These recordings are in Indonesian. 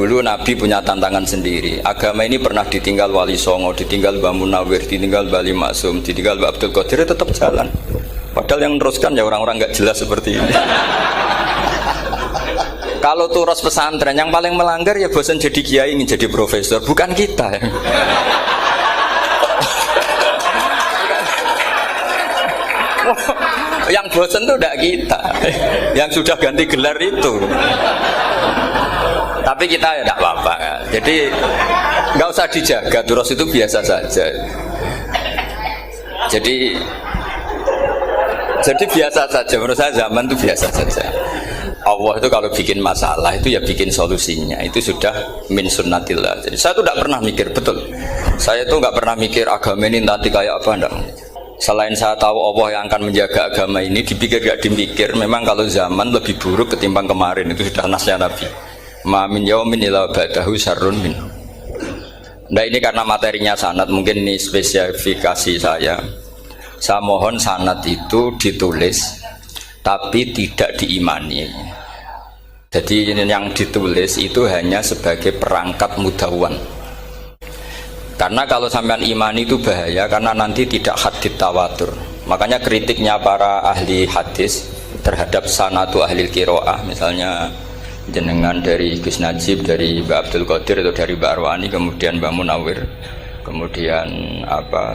Dulu Nabi punya tantangan sendiri. Agama ini pernah ditinggal Wali Songo, ditinggal Mbah Munawir, ditinggal Mbah Ali Maksum, ditinggal Mbah Abdul Qadir, tetap jalan. Padahal yang meneruskan ya orang-orang nggak jelas seperti ini. Kalau turus pesantren yang paling melanggar ya bosan jadi kiai ingin jadi profesor, bukan kita. Yang bosan tuh tidak kita, yang sudah ganti gelar itu. Tapi kita ya tidak apa-apa. Jadi nggak usah dijaga, turus itu biasa saja. Jadi biasa saja. Menurut saya zaman itu biasa saja. Allah itu kalau bikin masalah itu ya bikin solusinya. Itu sudah min sunnatillah. Jadi saya tuh tidak pernah mikir, betul. Saya tuh nggak pernah mikir agama ini nanti kayak apa, enggak. Selain saya tahu Allah yang akan menjaga agama ini, dipikir gak dipikir, memang kalau zaman lebih buruk ketimbang kemarin, itu sudah nasnya Nabi. Ma min yaumin illa ba'dahu syarrun min. Nah ini karena materinya sanad, mungkin ini spesifikasi saya. Saya mohon sanad itu ditulis, tapi tidak diimani. Jadi yang ditulis itu hanya sebagai perangkat mudawwan. Karena kalau sampean imani itu bahaya, karena nanti tidak hadits tawatur. Makanya kritiknya para ahli hadis terhadap sanatu ahli qiraah, misalnya jenengan dari Gus Najib, dari Mbak Abdul Qadir atau dari Mbak Arwani, kemudian Mbak Munawir, kemudian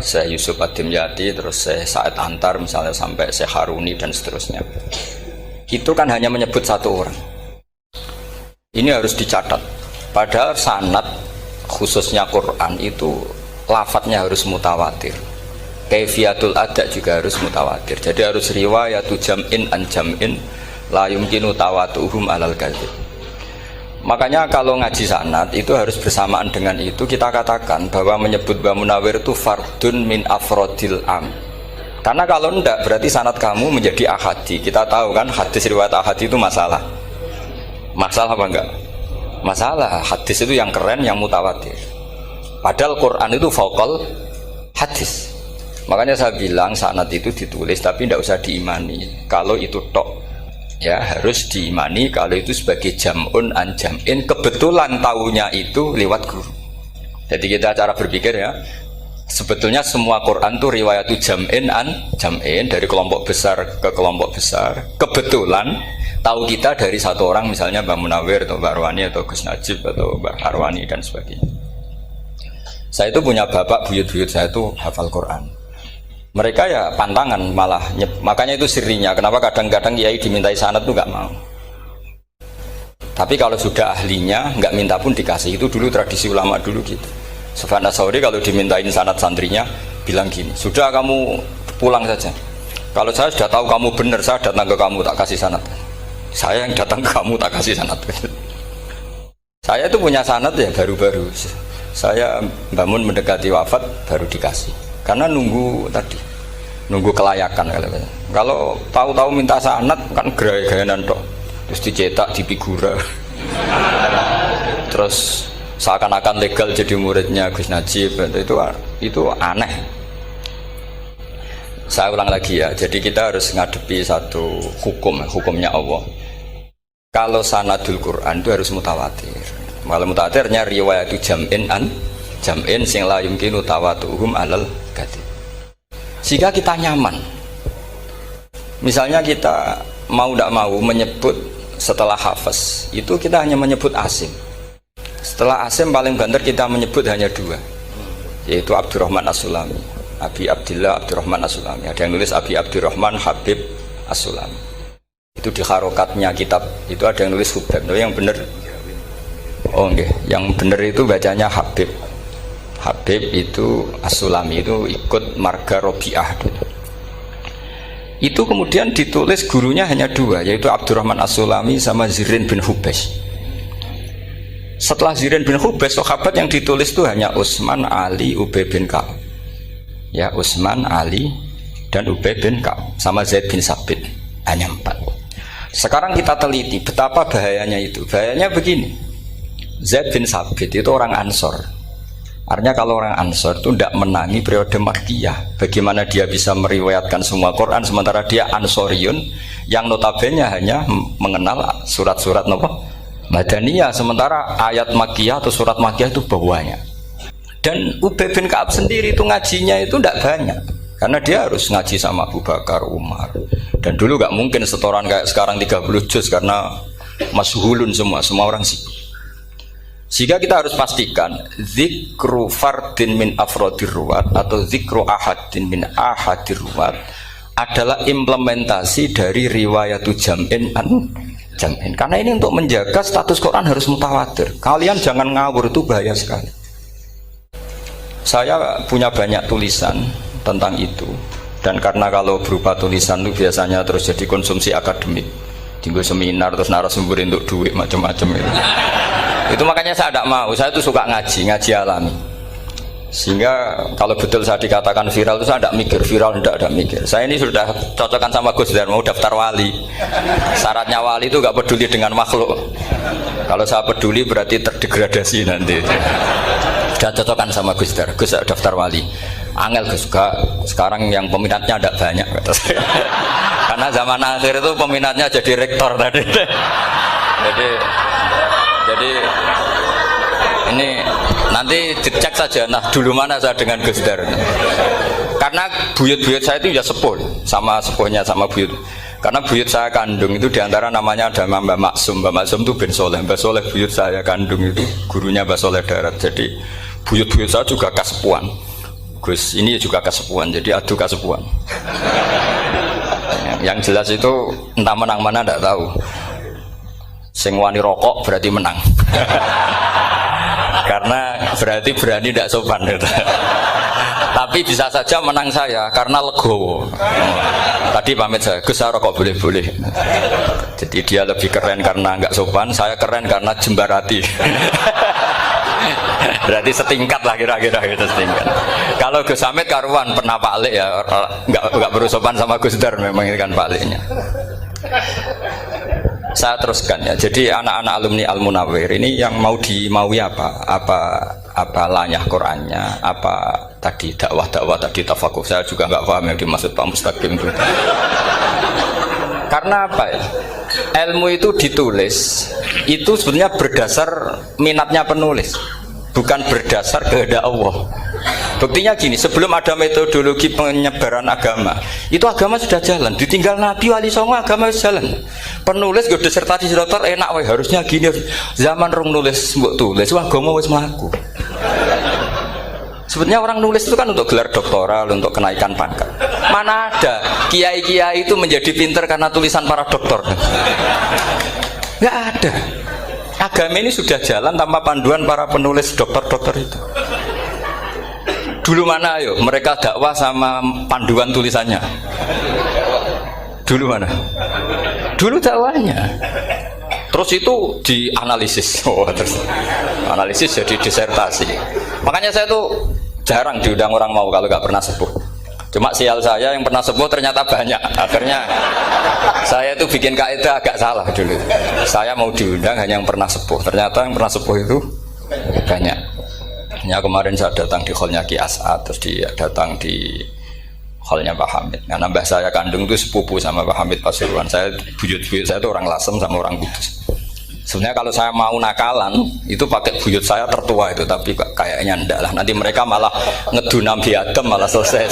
Syekh Yusuf Ad-Dimyati, terus Syekh Sa'id Antar misalnya sampai Syekh Haruni dan seterusnya. Itu kan hanya menyebut satu orang. Ini harus dicatat. Padahal sanad khususnya Quran itu lafadznya harus mutawatir, kaifiyatul ada juga harus mutawatir. Jadi harus riwayatu jam'in an jam'in la yumkinu tawatuhum alal kadzib. Makanya kalau ngaji sanad itu harus bersamaan dengan itu kita katakan bahwa menyebut Mbah Munawir itu fardun min afrodil am. Karena kalau enggak berarti sanad kamu menjadi ahadi. Kita tahu kan hadis riwayat ahadi itu masalah. Masalah apa enggak? Masalah. Hadis itu yang keren, yang mutawatir. Padahal Quran itu fauqal hadis. Makanya saya bilang sanad itu ditulis tapi tidak usah diimani. Kalau itu tok ya harus diimani kalau itu sebagai jam'un an jam'in, kebetulan taunya itu lewat guru. Jadi kita cara berpikir ya, sebetulnya semua Quran itu riwayatu jam'in an jam'in, dari kelompok besar ke kelompok besar. Kebetulan tahu kita dari satu orang, misalnya Mbak Munawir atau Mbak Arwani atau Gus Najib atau Mbak Arwani dan sebagainya. Saya itu punya bapak, buyut-buyut saya itu hafal Quran. Mereka ya pantangan malah, makanya itu sirinya. Kenapa kadang-kadang kiai dimintai sanad itu nggak mau. Tapi kalau sudah ahlinya nggak minta pun dikasih. Itu dulu tradisi ulama dulu gitu. Sufyan Ats-Tsauri kalau dimintain sanad santrinya bilang gini, sudah kamu pulang saja. Kalau saya sudah tahu kamu benar, saya datang ke kamu tak kasih sanad. Saya yang datang ke kamu tak kasih sanad. Saya itu punya sanad ya baru-baru. Saya bangun mendekati wafat baru dikasih. Karena nunggu tadi, nunggu kelayakan. Kalau tahu-tahu minta sanad kan gaya-gayanan toh. Terus dicetak di figura. Terus seakan-akan legal jadi muridnya Gus Najib. Itu aneh. Saya ulang lagi ya. Jadi kita harus ngadepi satu hukumnya Allah. Kalau sanadul Quran itu harus mutawatir. Kalau mutawatirnya riwayatu jam'in an jam'in sing la yumkinu tawatuhum alal kadzib. Jika kita nyaman, misalnya kita mau tidak mau menyebut setelah hafaz itu kita hanya menyebut asim. Setelah asim paling banter kita menyebut hanya dua, yaitu Abdurrahman As-Sulami, Abi Abdillah Abdurrahman As-Sulami. Ada yang nulis Abi Abdurrahman Habib As-Sulami. Itu di harokatnya kitab itu ada yang nulis Hubab. Yang benar, oh enggak, yang benar itu bacanya Habib. Habib itu As-Sulami, itu ikut marga Robi'ah. Itu kemudian ditulis gurunya hanya dua, yaitu Abdurrahman As-Sulami sama Zirin bin Hubes. Setelah Zirin bin Hubes, sahabat yang ditulis itu hanya Utsman, Ali, Ubay bin Ka'ab. Ya, Utsman, Ali dan Ubay bin Ka'ab sama Zaid bin Sabit, hanya 4. Sekarang kita teliti betapa bahayanya itu. Bahayanya begini, Zaid bin Sabit itu orang Ansor. Artinya kalau orang Ansor itu tidak menangi periode Makkiyah. Bagaimana dia bisa meriwayatkan semua Quran sementara dia Ansoriun yang notabene hanya mengenal surat-surat Madaniyah, sementara ayat Makkiyah atau surat Makkiyah itu bawahnya. Dan Ubay bin Ka'ab sendiri itu ngajinya itu tidak banyak, karena dia harus ngaji sama Abu Bakar, Umar. Dan dulu nggak mungkin setoran kayak sekarang 30 juz karena masyhulun semua orang sibuk. Sehingga kita harus pastikan zikru fardin min afrodir ruwat atau zikru ahadin min ahadir ruwat adalah implementasi dari riwayatu jam'in an jam'in. Karena ini untuk menjaga status Quran harus mutawatir. Kalian jangan ngawur, itu bahaya sekali. Saya punya banyak tulisan tentang itu, dan karena kalau berupa tulisan itu biasanya terus jadi konsumsi akademik, tinggal seminar terus narasumber untuk duit macam-macam itu. Itu makanya saya tidak mau. Saya itu suka ngaji alami. Sehingga kalau betul saya dikatakan viral itu saya tidak mikir, viral tidak mikir. Saya ini sudah cocokkan sama Gus Dar, mau daftar wali. Syaratnya wali itu nggak peduli dengan makhluk. Kalau saya peduli berarti terdegradasi nanti. Sudah cocokkan sama Gus Dar, Gus daftar wali. Angel Gus, sekarang yang peminatnya tidak banyak kata saya. Karena zaman akhir itu peminatnya jadi rektor tadi. Jadi ini nanti dicek saja. Nah dulu mana saya dengan Gus Dar. Karena buyut-buyut saya itu ya sepuh sama sepuhnya sama buyut. Karena buyut saya kandung itu diantara namanya ada Mbak Maksum. Mbak Maksum itu bin Soleh. Mbak Soleh buyut saya kandung itu gurunya Mbak Soleh Darat. Jadi buyut-buyut saya juga kasepuan. Gus ini juga kasepuan. Jadi adu kasepuan. Yang jelas itu entah menang mana tidak tahu. Sing wani rokok berarti menang. Karena berarti berani tidak sopan gitu. Tapi bisa saja menang saya karena legowo. Tadi pamit saya, Gus saya rokok boleh-boleh. Jadi dia lebih keren karena nggak sopan, saya keren karena jembarati. Berarti setingkat lah kira-kira gitu, setingkat. Kalau Gus Hamid karuan pernah Pak Alik ya, nggak berusopan sama Gus Dar memang ini kan Pak Aliknya. Saya teruskan ya. Jadi anak-anak alumni Al-Munawwir ini yang dimaui apa lanyah Qur'annya, apa tadi dakwah tadi tafakuh. Saya juga nggak paham yang dimaksud Pak Mustaqim itu. Karena apa ya? Ilmu itu ditulis itu sebenarnya berdasar minatnya penulis, bukan berdasar kehendak Allah. Buktinya gini, sebelum ada metodologi penyebaran agama, itu agama sudah jalan. Ditinggal Nabi Wali Songo agama sudah jalan. Penulis gue disertasi dokter enak, harusnya gini. Zaman rong nulis mbok tulis, agama wis mlaku. Sebenarnya orang nulis itu kan untuk gelar doktoral, untuk kenaikan pangkat. Mana ada kiai-kiai itu menjadi pinter karena tulisan para doktor? Nggak ada. Agama ini sudah jalan tanpa panduan para penulis dokter-dokter itu. Dulu mana ayo mereka dakwah sama panduan tulisannya? Dulu mana? Dulu dakwahnya. Terus itu dianalisis. Terus analisis jadi disertasi. Makanya saya tuh jarang diundang orang mau kalau nggak pernah sepuh. Cuma sial saya yang pernah sepuh ternyata banyak. Akhirnya saya itu bikin kaidah agak salah dulu. Saya mau diundang hanya yang pernah sepuh. Ternyata yang pernah sepuh itu banyak. Ya kemarin saya datang di hallnya Ki As'ad, terus dia datang di hallnya Pak Hamid. Karena mbah saya kandung itu sepupu sama Pak Hamid Pasuruan. Saya buyut-buyut saya itu orang Lasem sama orang Kudus. Sebenarnya kalau saya mau nakalan itu pakai buyut saya tertua itu, tapi kayaknya enggak lah. Nanti mereka malah ngedu Nabi Adam malah selesai.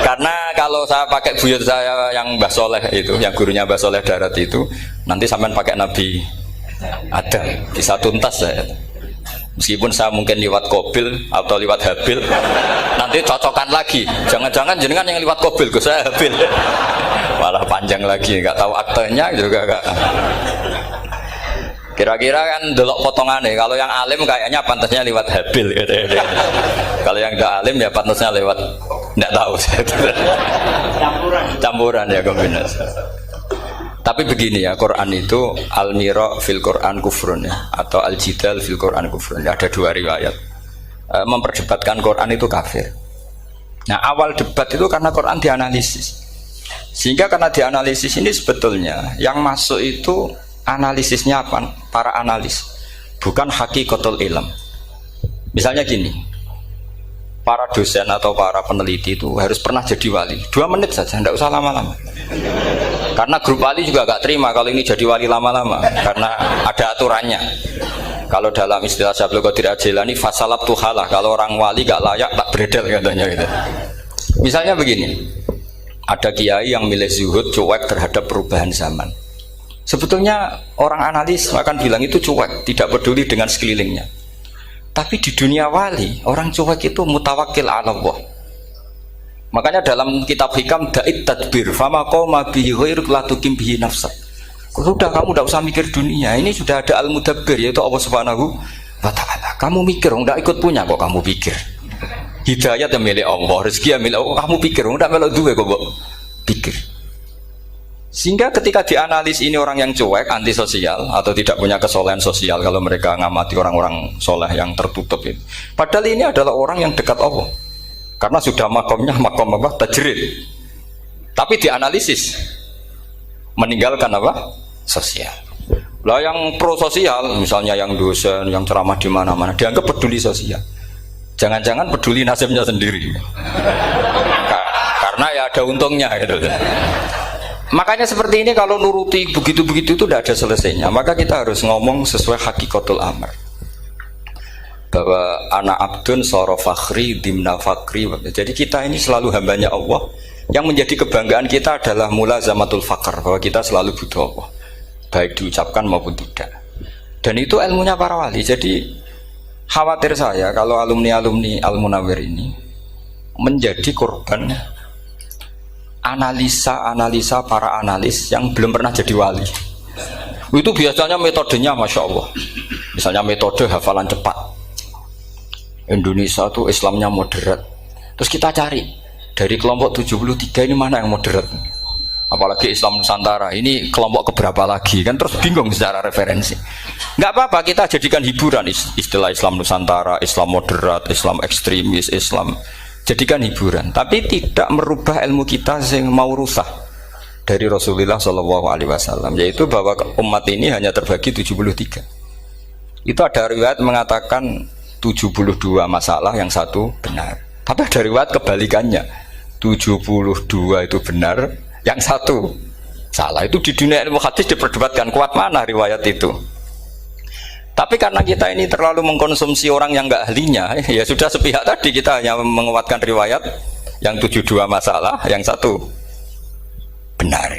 Karena kalau saya pakai buyut saya yang Mbah Soleh itu, yang gurunya Mbah Soleh Darat itu, nanti sampean pakai Nabi Adam bisa tuntas saya. Meskipun saya mungkin lewat Kobil atau lewat Habil, nanti cocokkan lagi. Jangan-jangan jenengan yang lewat Kobil, gue saya Habil. Malah panjang lagi, nggak tahu aktenya juga nggak. Kira-kira kan delok potongannya. Kalau yang alim kayaknya pantasnya lewat Habil. Gitu. Kalau yang nggak alim ya pantasnya lewat nggak tahu. Campuran ya kombinasi. Tapi begini ya, Quran itu al-mira fil Quran kufrun ya, atau al-jidal fil Quran kufrun. Ada dua riwayat. Memperdebatkan Quran itu kafir. Nah, awal debat itu karena Quran dianalisis. Sehingga karena dianalisis ini sebetulnya yang masuk itu analisisnya apa? Para analis. Bukan hakikatul ilm. Misalnya gini. Para dosen atau para peneliti itu harus pernah jadi wali. 2 menit saja, tidak usah lama-lama. Karena grup wali juga gak terima kalau ini jadi wali lama-lama, karena ada aturannya. Kalau dalam istilah Syaikhul Qadir Al-Jilani, fasalab tuhalah, kalau orang wali gak layak tak beredel katanya gitu. Misalnya begini, ada kiai yang milih zuhud, cuek terhadap perubahan zaman. Sebetulnya orang analis akan bilang itu cuek, tidak peduli dengan sekelilingnya. Tapi di dunia wali, orang cuek itu mutawakkil ala Allah. Makanya dalam kitab hikam da'it tadbir fama qoma bihi ghairuk la tuqim bihi nafsak. Sudah, kamu tidak usah mikir dunia, ini sudah ada al-mudabbir, yaitu Allah Subhanahu wa ta'ala. Kamu mikir, tidak ikut punya kok kamu pikir. Hidayat yang milik Allah, rezeki yang milik Allah, kamu pikir, tidak melok duwe kok pikir. Sehingga ketika dianalisis ini orang yang cuek, antisosial atau tidak punya kesolehan sosial, kalau mereka ngamati orang-orang soleh yang tertutup itu. Padahal ini adalah orang yang dekat Allah. Karena sudah makomnya makom apa? Tajrid. Tapi dianalisis meninggalkan apa? Sosial. Lah yang pro sosial, misalnya yang dosen, yang ceramah di mana-mana, dianggap peduli sosial. Jangan-jangan peduli nasibnya sendiri. Karena ya ada untungnya gitu. Makanya seperti ini kalau nuruti begitu-begitu itu tidak ada selesainya. Maka kita harus ngomong sesuai hakikatul amr. Bahwa anak abdun soro fakhri dimna fakri. Jadi kita ini selalu hambanya Allah. Yang menjadi kebanggaan kita adalah mulazamatul fakr, bahwa kita selalu butuh Allah, baik diucapkan maupun tidak. Dan itu ilmunya para wali. Jadi khawatir saya kalau alumni-alumni Al-Munawwir ini menjadi korban analisa-analisa para analis yang belum pernah jadi wali. Itu biasanya metodenya Masya Allah. Misalnya metode hafalan cepat. Indonesia tuh Islamnya moderat. Terus kita cari dari kelompok 73 ini mana yang moderat. Apalagi Islam Nusantara ini kelompok keberapa lagi, kan terus bingung secara referensi. Nggak apa-apa, kita jadikan hiburan istilah Islam Nusantara, Islam moderat, Islam ekstremis, Islam, jadikan hiburan. Tapi tidak merubah ilmu kita yang mau rusak dari Rasulullah SAW, yaitu bahwa umat ini hanya terbagi 73. Itu ada riwayat mengatakan 72 masalah, yang satu benar. Tapi ada riwayat kebalikannya, 72 itu benar, yang satu salah. Itu di dunia ilmu hadis diperdebatkan kuat mana riwayat itu. Tapi karena kita ini terlalu mengkonsumsi orang yang nggak ahlinya, ya sudah sepihak tadi, kita hanya menguatkan riwayat yang 72 masalah, yang satu benar.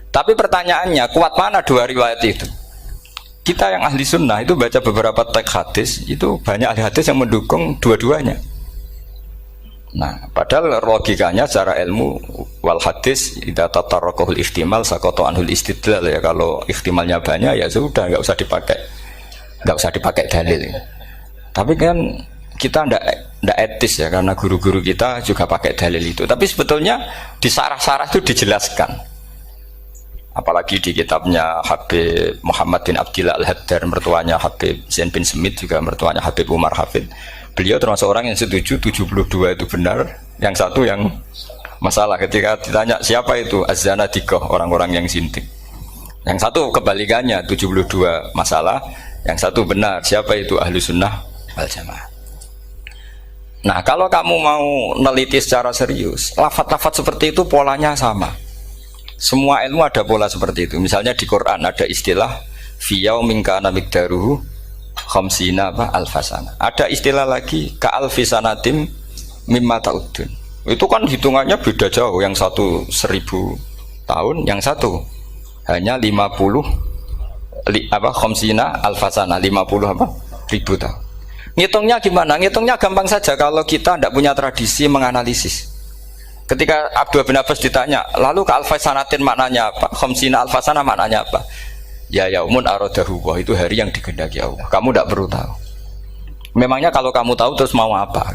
Tapi pertanyaannya, kuat mana dua riwayat itu? Kita yang ahli sunnah itu baca beberapa teks hadis, itu banyak ahli hadis yang mendukung dua-duanya. Nah, padahal logikanya secara ilmu wal hadis idza tatarraqahul ihtimal saqata anhul istidlal, ya kalau ihtimalnya banyak ya sudah nggak usah dipakai dalil. Tapi kan kita ndak etis ya, karena guru-guru kita juga pakai dalil itu. Tapi sebetulnya di sarah-sarah itu dijelaskan. Apalagi di kitabnya Habib Muhammad bin Abdillah Al-Haddar, mertuanya Habib Zain bin Smith, juga mertuanya Habib Umar Hafid. Beliau termasuk orang yang setuju 72 itu benar, yang satu yang masalah. Ketika ditanya siapa itu Az-Zanadiqah, orang-orang yang sintik. Yang satu kebalikannya, 72 masalah, yang satu benar, siapa itu Ahlu Sunnah wal Jamaah. Nah, kalau kamu mau neliti secara serius, lafaz-lafaz seperti itu polanya sama. Semua ilmu ada pola seperti itu. Misalnya di Quran ada istilah fi yaumin kana miqdaruhu khamsina alfasana. Ada istilah lagi ka alfisanatim mimma ta'udun. Itu kan hitungannya beda jauh. Yang satu 1000 tahun, yang satu hanya 50 khamsina alfasana, 50 ribu tahun. Ngitungnya gimana? Ngitungnya gampang saja kalau kita tidak punya tradisi menganalisis. Ketika Abdul bin Abbas ditanya, lalu ke alfasanatin maknanya apa? Khamsina alfasana maknanya apa? Ya yaumun aradahu, itu hari yang dikehendaki Allah. Kamu tidak perlu tahu. Memangnya kalau kamu tahu terus mau apa?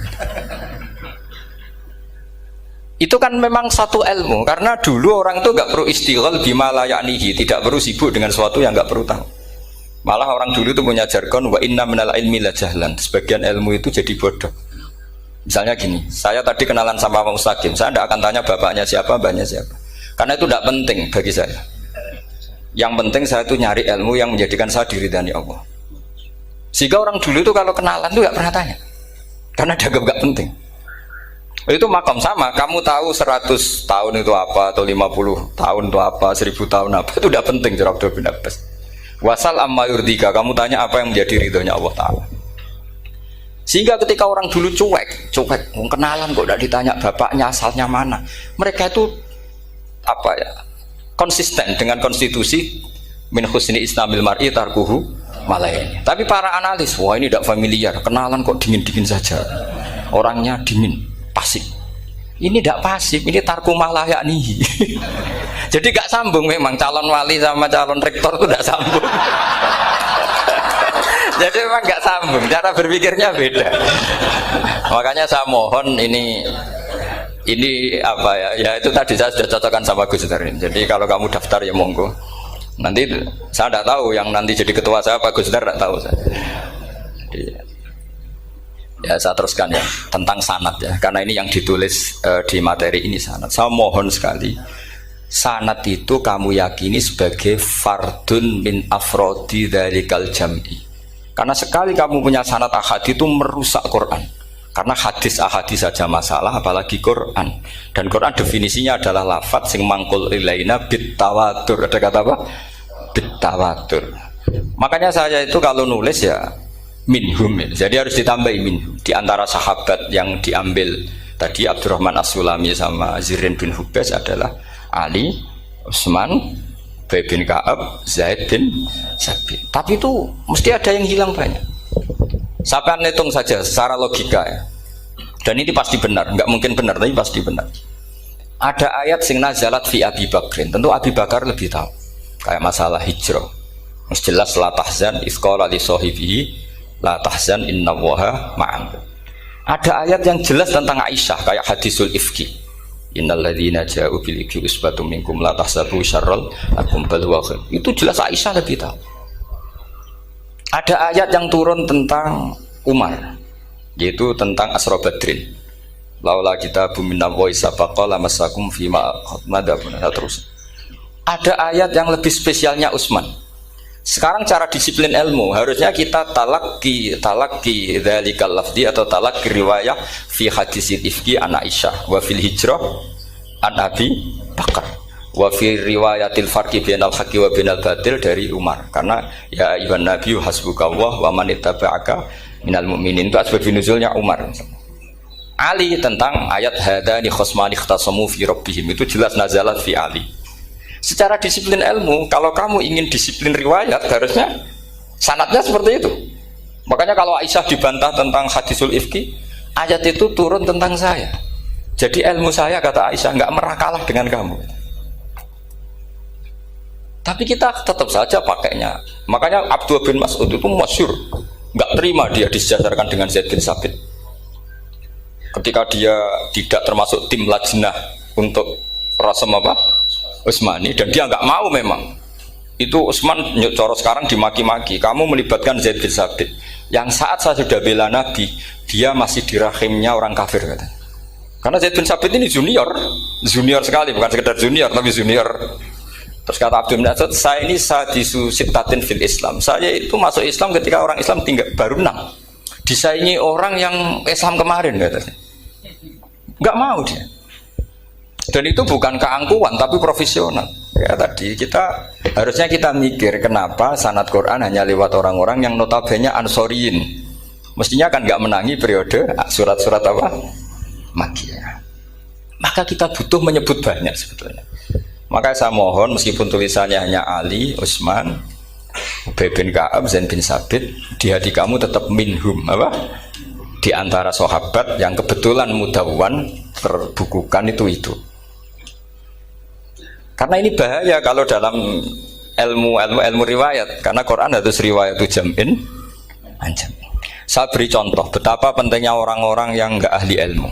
Itu kan memang satu ilmu, karena dulu orang itu nggak perlu istighal bima la ya'nihi, tidak perlu sibuk dengan sesuatu yang nggak perlu tahu. Malah orang dulu itu punya jargon wa inna minal ilmi la jahlan. Sebagian ilmu itu jadi bodoh. Misalnya gini, saya tadi kenalan sama Pak Mustaqim, saya tidak akan tanya bapaknya siapa, mbaknya siapa, karena itu tidak penting bagi saya. Yang penting saya itu nyari ilmu yang menjadikan saya diridani Allah. Sehingga orang dulu itu kalau kenalan itu nggak pernah tanya, karena dianggap nggak penting. Itu makam sama, kamu tahu 100 tahun itu apa, atau 50 tahun itu apa, 1000 tahun apa, itu udah penting cara Abdullah bin Abbas. Wasal amma yurdika, kamu tanya apa yang menjadi ridhonya Allah Ta'ala. Sehingga ketika orang dulu cuek, kenalan kok tidak ditanya bapaknya asalnya mana. Mereka itu apa ya, konsisten dengan konstitusi min husni islamil mar'i tarkuhu malaini. Tapi para analis, wah ini tidak familiar, kenalan kok dingin-dingin saja. Orangnya dingin, pasif. Ini tidak pasif, ini tarku malah yaknihi. Jadi gak sambung memang calon wali sama calon rektor itu tidak sambung. Jadi memang gak sambung, cara berpikirnya beda. Makanya saya mohon ini apa ya? Ya itu tadi saya sudah cocokkan sama Gus Darin. Jadi kalau kamu daftar ya monggo. Nanti saya tidak tahu yang nanti jadi ketua saya Pak Gus Dar tidak tahu saya. Jadi, ya saya teruskan ya tentang sanad ya, karena ini yang ditulis di materi ini sanad. Saya mohon sekali, sanad itu kamu yakini sebagai fardun min afrodi dzalikal jam'i. Karena sekali kamu punya sanad ahadi itu merusak Quran. Karena hadis ahadi saja masalah, apalagi Quran. Dan Quran definisinya adalah lafadz sing mangkul ilaina bit tawatur. Ada kata apa? Bit tawatur. Makanya saya itu kalau nulis ya minhum. Jadi harus ditambah minhum. Di antara sahabat yang diambil tadi Abdurrahman As-Sulami sama Zirin bin Hubes adalah Ali, Utsman, Ubay bin Ka'ab, Zaid bin Sabit. Tapi itu mesti ada yang hilang banyak. Sampai hitung saja secara logika ya. Dan ini pasti benar, nggak mungkin benar tapi pasti benar. Ada ayat sing nazalat fi Abi Bakrin. Tentu Abi Bakar lebih tahu. Kayak masalah hijrah. Mesti jelas la tahzan iz qala li sahibihi la tahzan innallaha ma'an. Ada ayat yang jelas tentang Aisyah kayak hadisul ifki. Innal ladzina ja'u bil ifki usbatum minkum la tahsabu syarral lakum bal huwa khair. Itu jelas Aisyah lebih tahu. Ada ayat yang turun tentang Umar, yaitu tentang Asra Badrin. Laula kitabun minallahi sabaqa lamassakum fima madabun. Terus ada ayat yang lebih spesialnya Utsman. Sekarang cara disiplin ilmu harusnya kita talaqi dzalikal lafzi atau talaqi riwayah fi hadisil ifki an Aisyah wa fil hijrah an Abi Bakar wa fi riwayatil farqi bainal haqqi wa bainal batil dari Umar. Karena ya ayyuhan nabiyyu hasbukallah wa man ittaba'aka minal mu'minin, itu asbab nuzulnya Umar. Ali tentang ayat hadani khosmani ikhtasamu fi rabbihim, itu jelas nazalat fi Ali. Secara disiplin ilmu, kalau kamu ingin disiplin riwayat, harusnya sanadnya seperti itu. Makanya kalau Aisyah dibantah tentang hadisul ifki, ayat itu turun tentang saya. Jadi ilmu saya, kata Aisyah, nggak merah kalah dengan kamu. Tapi kita tetap saja pakainya. Makanya Abdullah bin Mas'ud itu masyhur, nggak terima dia disejajarkan dengan Zaid bin Sabit. Ketika dia tidak termasuk tim lajnah untuk rasam apa? Utsmani, dan dia nggak mau memang. Itu Utsman coro sekarang dimaki-maki, kamu melibatkan Zaid bin Sabit yang saat saya sudah bela Nabi, dia masih di rahimnya orang kafir katanya. Karena Zaid bin Sabit ini junior sekali, bukan sekedar junior tapi junior. Terus kata Abdul Nasir, saya ini sadisu sittatin fil Islam, saya itu masuk Islam ketika orang Islam tinggal baru 6, disaingi orang yang Islam kemarin katanya. Nggak mau dia. Dan itu bukan keangkuhan tapi profesional. Ya tadi harusnya kita mikir kenapa sanad Quran hanya lewat orang-orang yang notabene ansoriyin. Mestinya kan nggak menangi periode surat-surat apa? Makkiyah. Maka kita butuh menyebut banyak sebetulnya. Maka saya mohon meskipun tulisannya hanya Ali, Utsman, Ubay bin Ka'ab, Zaid bin Sabit, di hati kamu tetap minhum apa? Di antara sahabat yang kebetulan mudawwan terbukukan itu. Karena ini bahaya kalau dalam ilmu riwayat, karena Quran harus riwayat jam'in anjam. Saya beri contoh betapa pentingnya orang-orang yang enggak ahli ilmu.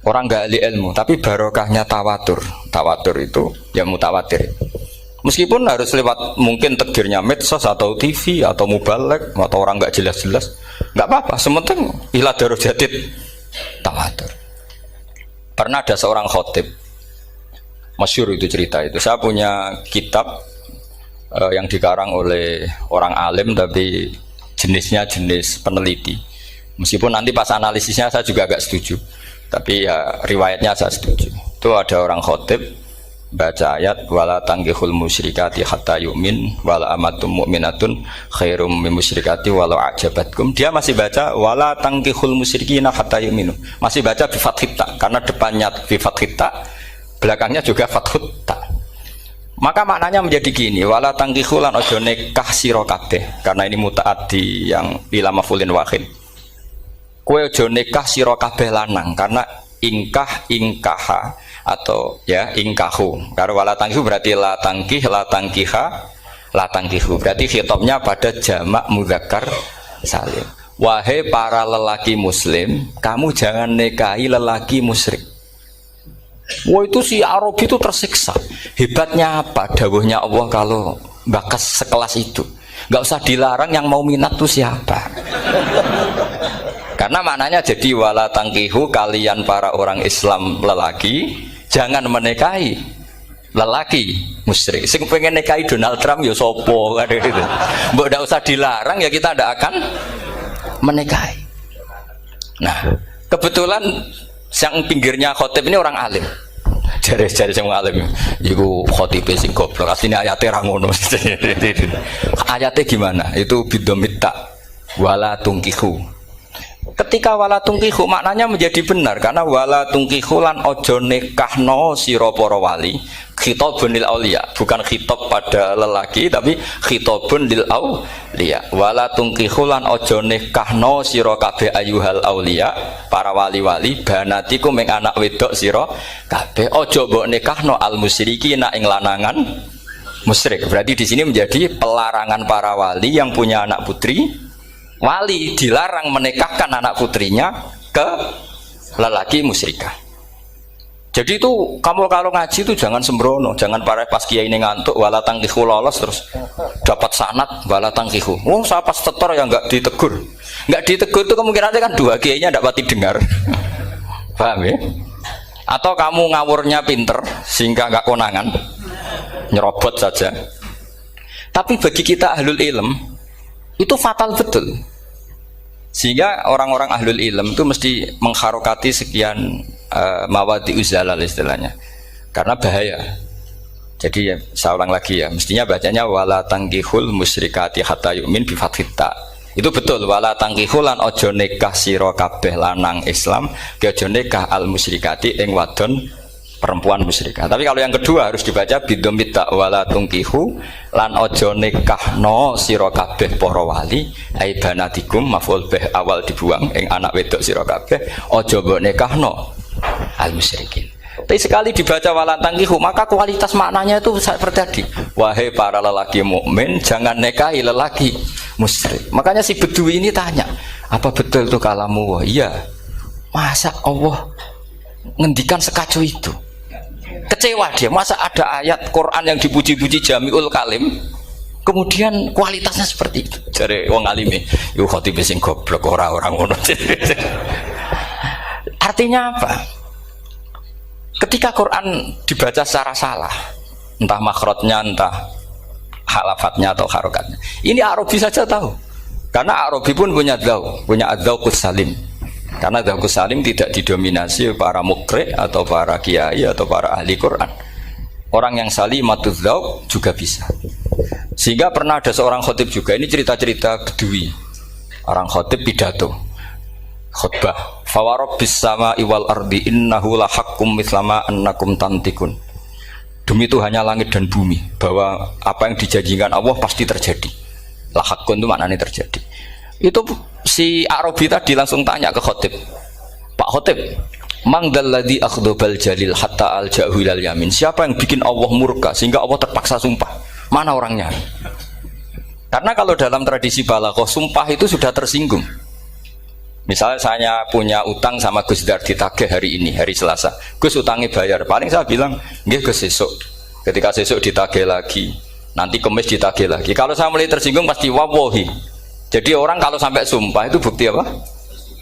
Orang enggak ahli ilmu, tapi barokahnya tawatur. Tawatur itu ya mutawatir. Meskipun harus lewat mungkin takdirnya medsos atau TV atau mubalek atau orang enggak jelas-jelas, enggak apa-apa. Sementing ila darajatid tawatur. Pernah ada seorang khotib, masyhur itu cerita itu. Saya punya kitab yang dikarang oleh orang alim tapi jenisnya jenis peneliti. Meskipun nanti pas analisisnya saya juga agak setuju. Tapi ya riwayatnya saya setuju. Itu ada orang khotib baca ayat wala tangkihul musyrikati hatta yu'min wala amatum mu'minatun khairum min musyrikati walau ajabatkum. Dia masih baca wala tangkihul musyrikina hatta yu'minu. Masih baca bi fathita karena depannya bi fathita, belakangnya juga fathut ta. Maka maknanya menjadi gini, wala tangkihu lan ojo nikah sira kabeh, karena ini mutaaddi yang ila mafulin wahid. Kowe ojo nikah sira kabeh lanang, karena ingkah ingkaha atau ya ingkahu. Karena wala tangkihu berarti la tangkih, la tangkiha, la tangkihu. Berarti khitabnya pada jamak mudzakkar salim. Wahai para lelaki muslim, kamu jangan nikahi lelaki musyrik. Wah, itu si Arabi itu tersiksa. Hebatnya apa? Dawuhnya Allah kalau bakas sekelas itu nggak usah dilarang, yang mau minat tuh siapa? Karena maknanya jadi wala tangkihu, kalian para orang Islam lelaki jangan menikahi lelaki musyrik. Sing pengen nikahi Donald Trump ya sopo kan gitu. Mbok ndak usah dilarang ya kita ndak akan menikahi. Nah, kebetulan yang pinggirnya khotib ini orang alim. Jari-jari yang alim iku khotibe sing goblok. Asline ayate ra ngono. Ayate gimana? Itu bidomita wala tungkihu. Ketika wala tungkihu maknanya menjadi benar, karena wala tungkihu lan ojo nikahno sira para wali. Khitabun lil auliya, bukan khitab pada lelaki tapi khitabun lil auliya. Wala tungkihu lan ojo nikahno sira kabeh ayuhal auliya, para wali-wali, banatiku ming anak wedok sira kabeh. Ojo mbok nikahno al musyrikina ing lanangan musyrik. Berarti di sini menjadi pelarangan para wali yang punya anak putri. Wali dilarang menikahkan anak putrinya ke lelaki musyrikah. Jadi itu kamu kalau ngaji itu jangan sembrono, jangan pas kiai ini ngantuk wala tangkihu lolos terus dapat sanad wala tangkihu. Oh, saya pas setor yang nggak ditegur. Nggak ditegur itu kemungkinannya kan dua kiainya tidak pati dengar. Paham ya? Atau kamu ngawurnya pinter sehingga nggak konangan, nyerobot saja. Tapi bagi kita ahlul ilm itu fatal betul. Sehingga orang-orang ahlul ilm itu mesti mengharokati sekian mawadi uzalal istilahnya, karena bahaya. Jadi saya ulang lagi ya, mestinya bacanya wala tangkihul musyrikati hatta yu'min bi fathita. Itu betul, wala tangkihul lan ojo nikah sira kabeh lanang Islam ke ojo nikah al musyrikati ing wadon perempuan musyrikah. Tapi kalau yang kedua harus dibaca bidomita wala tungkihu lan ojo nikahno sira kabeh para wali ai banatikum maf'ul bih awal dibuang ing anak wedok sira kabeh ojo mbok nikahno al musyrikin. Tapi sekali dibaca wala tangkihu maka kualitas maknanya itu seperti tadi. Wahai para lelaki mukmin jangan nikahi lelaki musyrik. Makanya si Bedui ini tanya, apa betul itu kalamu? Wah, iya. Masa Allah ngendikan sekacau itu? Kecewa dia, masa ada ayat Quran yang dipuji-puji jami'ul kalim kemudian kualitasnya seperti itu. Jadi wong alime yo khotib sing goblok orang ngono. Artinya apa? Ketika Quran dibaca secara salah, entah makhrajnya, entah halafatnya atau harokatnya, ini Arabi saja tahu, karena Arabi pun punya adzauqus salim. Karena adzauqus salim tidak didominasi para mukri atau para kiai atau para ahli Quran. Orang yang salimatuz dzauq juga bisa. Sehingga pernah ada seorang khotib juga, ini cerita-cerita Bedui. Orang khotib pidato khutbah, fawarabbis sama'i wal ardi innahu lahaqqum mislama annakum tantikun. Demi Tuhannya langit dan bumi, bahwa apa yang dijanjikan Allah pasti terjadi. Lahaqqun itu maknanya terjadi. Itu si Arabi tadi langsung tanya ke khotib, Pak khotib, mangdalladzi akhdobal jalil hatta alja'hu ilal yamin. Siapa yang bikin Allah murka sehingga Allah terpaksa sumpah? Mana orangnya? Karena kalau dalam tradisi balaghah sumpah itu sudah tersinggung. Misalnya saya punya utang sama Gus Dar ditagih hari ini, hari Selasa. Gus utangnya bayar. Paling saya bilang, nggih Gus sesuk. Ketika sesuk ditagih lagi, nanti Kamis ditagih lagi. Kalau saya mulai tersinggung pasti wawahi. Jadi orang kalau sampai sumpah itu bukti apa?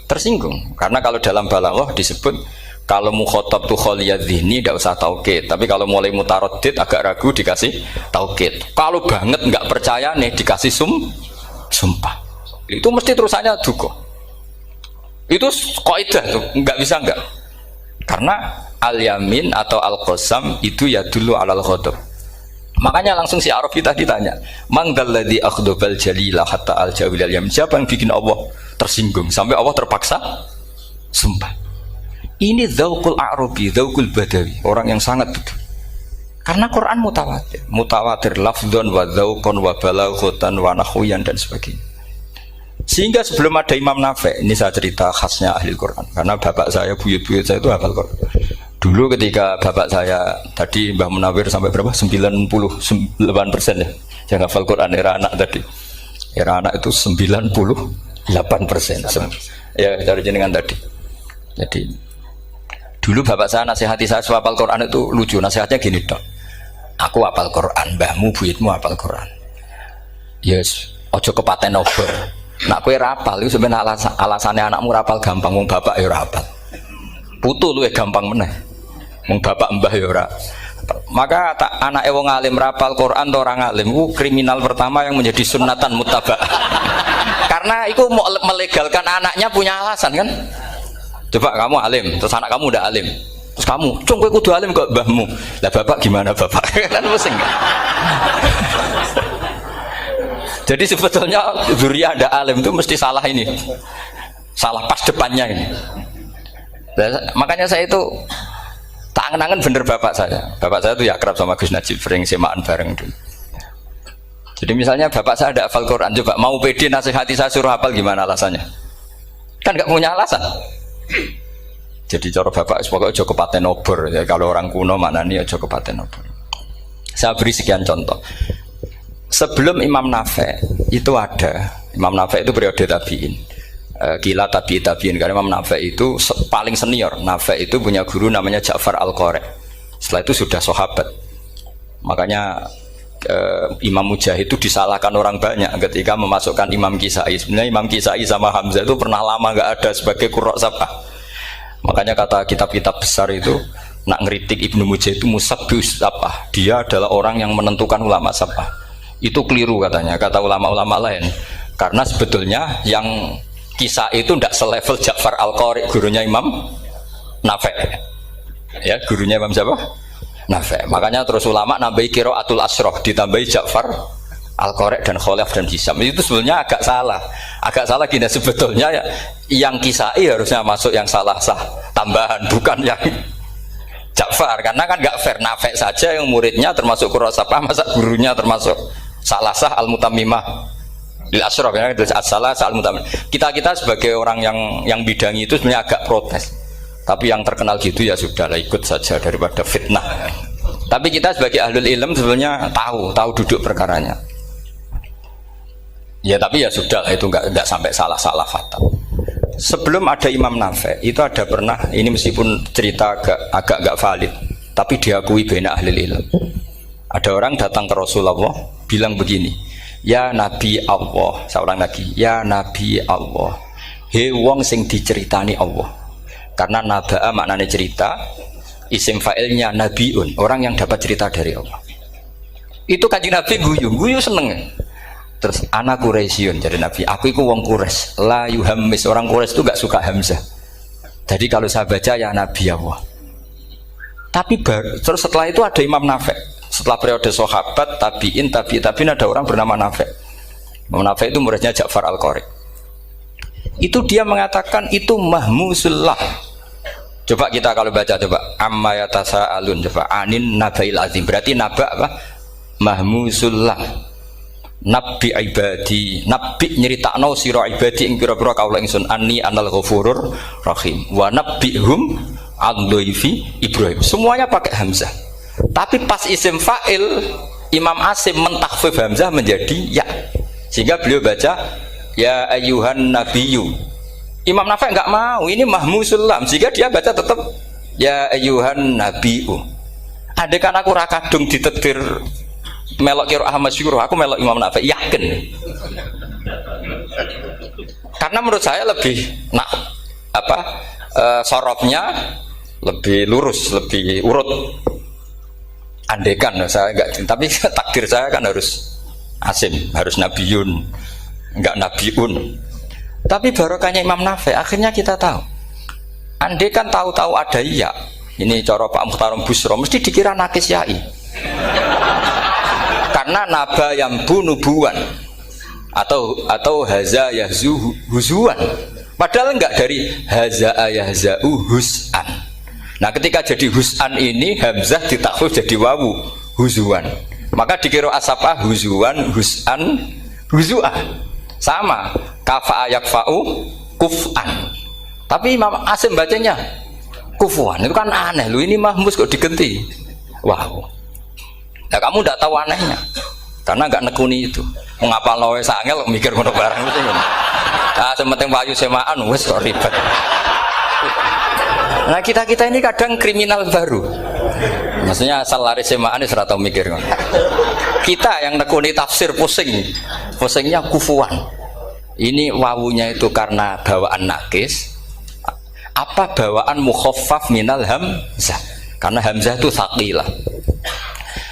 Tersinggung. Karena kalau dalam balaghah disebut kalau mukhatab tuh kholiyadzihni tidak usah taukid. Tapi kalau mulai mutaroddid agak ragu dikasih taukid. Kalau banget nggak percaya nih dikasih sumpah. Itu mesti terusannya duga. Itu kaidah tuh, nggak bisa nggak. Karena al-yamin atau al-qasam itu ya dulu alal ghadab. Makanya langsung si Arabi tadi tanya, "Mangdalladzi akhdabal jalila hatta al-jawil al-yamin?" Siapa yang bikin Allah tersinggung sampai Allah terpaksa sumpah? Ini dzauqul Arabi, dzauqul Badawi, orang yang sangat betul. Karena Quran mutawatir, mutawatir lafdzon wa dzauqon wa balaghatan wa nahwiyan dan sebagainya. Sehingga sebelum ada Imam Nafi', ini saya cerita khasnya ahli Quran, karena bapak saya, buyut-buyut saya itu hafal Quran. Dulu ketika bapak saya tadi Mbah Munawir sampai berapa? 98% ya. Yang hafal Quran era anak tadi. Era anak itu 98%. Ya, dari jenengan tadi. Jadi dulu bapak saya nasihati saya hafal Quran itu lucu. Nasihatnya gini, Dok. Aku hafal Quran, mbahmu buyutmu hafal Quran. Yes, ojo kepaten obor. Nak kowe rapal itu sebenarnya alasannya anakmu rapal gampang, wong bapak ya rapal. Putu luwih gampang meneh. Wong bapak mbah ya ora. Maka tak anake wong alim rapal Quran to orang alim ku kriminal pertama yang menjadi sunnatan muttaba. Karena itu mau melegalkan anaknya punya alasan kan. Coba kamu alim, terus anak kamu udah alim. Terus kamu, "Cung kowe kudu alim kok mbahmu." Lah bapak gimana bapak? Kan pusing. Jadi sebetulnya zuriat ada alim itu mesti salah ini, salah pas depannya ini. Makanya saya itu tak angen-angen bener bapak saya. Bapak saya itu ya akrab sama Gus Najib, sering semaan bareng dulu. Jadi misalnya bapak saya ada hafal Quran, coba mau pede nasihati saya suruh hafal gimana alasannya? Kan nggak punya alasan. Jadi cara bapak pokoknya ojo kepaten obor. Ya, kalau orang kuno mana nih ojo kepaten obor. Saya beri sekian contoh. Sebelum Imam Nafi' itu ada, Imam Nafi' itu periode tabi'in, kila tabi'in, karena Imam Nafi' itu paling senior. Nafi' itu punya guru namanya Ja'far Al-Qari. Setelah itu sudah sahabat. Makanya Imam Mujahid itu disalahkan orang banyak ketika memasukkan Imam Kisai. Sebenarnya Imam Kisai sama Hamzah itu pernah lama nggak ada sebagai qurra sab'ah. Makanya kata kitab-kitab besar itu nak ngeritik Ibnu Mujahid itu musabbius sab'ah. Dia adalah orang yang menentukan ulama sab'ah. Itu keliru katanya, kata ulama-ulama lain. Karena sebetulnya yang kisah itu tidak selevel Ja'far Al-Qari, gurunya Imam Nafi'. Ya, gurunya Imam siapa? Nafi'. Makanya terus ulama nambahi qiraatul asroh, ditambahi Ja'far Al-Qari dan Khalaf dan Hisam. Itu sebenarnya agak salah. Agak salah gini, sebetulnya ya, yang kisah harusnya masuk yang salah sah tambahan, bukan yang Ja'far. Karena kan nggak fair, Nafi' saja yang muridnya termasuk qurrasabah, masa gurunya termasuk salah sah al-mutammimah lil asyraf, ya, salah sah al-mutammimah. Kita sebagai orang yang bidangi itu sebenarnya agak protes, tapi yang terkenal gitu ya sudahlah, ikut saja daripada fitnah. Tapi kita sebagai ahlul ilm sebenarnya tahu duduk perkaranya. Ya tapi ya sudah, itu nggak sampai salah fatal. Sebelum ada Imam Nafi' itu ada pernah, ini meskipun cerita agak nggak valid, tapi diakui bena ahlul ilm. Ada orang datang ke Rasulullah bilang begini, "Ya Nabi Allah," seorang lagi, "Ya Nabi Allah, he wong sing diceritani Allah." Karena naba'a maknanya cerita, isim fa'ilnya nabiun, orang yang dapat cerita dari Allah. Itu Kanjeng Nabi guyu seneng. Terus anak Quraisyun, jadi Nabi, aku itu wong Quraisy, la yuhammis, orang Quraisy itu gak suka hamzah. Jadi kalau saya baca ya Nabi Allah. Tapi terus setelah itu ada Imam Nafi'. Setelah periode sahabat, tabi'in ada orang bernama Nafi'. Imam Nafi' itu muridnya Ja'far Al-Qari. Itu dia mengatakan itu mahmusullah. Coba kita kalau baca coba amma yatasaalun, coba anin nabail azim. Berarti naba apa? Mahmusullah. Nabi ibadi, nabi nyeritakno sira ibadi ing pira-pira kaula ingsun anni anal ghafurur rahim wa nabbihum an dhaifi Ibrahim. Semuanya pakai hamzah. Tapi pas isim fa'il Imam Asim mentakhfif hamzah menjadi ya. Sehingga beliau baca ya ayyuhan nabiyyu. Imam Nafi' enggak mau, ini mahmusul lam. Sehingga dia baca tetap ya ayyuhan nabiyyu. Andai kan aku ra kadung ditetir melok qiraah masyhur, aku melok Imam Nafi', yakin. Karena menurut saya lebih sorofnya lebih lurus, lebih urut. Andekan saya enggak, tapi takdir saya kan harus Asim, harus Nabiyun, enggak Nabiun. Tapi barokahnya Imam Nafi', akhirnya kita tahu Andai kan tahu-tahu ada ya, ini cara Pak Muhtarom Busro, mesti dikira nakis yai. Karena naba yang bunubuan atau haza yahzu huzuan. Padahal enggak, dari haza yahza'u hus'an. Nah, ketika jadi hus'an ini hamzah ditakhfif jadi wawu huzuan. Maka dikira asapa huzuan, hus'an, huzu'an. Sama kafa yakfa'u kuf'an. Tapi Imam Asim bacanya kufuan. Itu kan aneh. Lu ini mahmus kok digenti. Wow. Nah, kamu tidak tahu anehnya. Karena nggak nekuni itu. Mengapa lawe sangel mikir ngono barang itu. Ah, sementing wayu semaan wis kok ribet. Nah, kita ini kadang kriminal baru. Maksudnya asal lari semaan wis ora tau mikir ngono. Kita yang nekuni tafsir pusing. Pusingnya kufuan. Ini wawunya itu karena bawaan nakis. Apa bawaan mukhaffaf minal hamzah? Karena hamzah itu tsaqilah.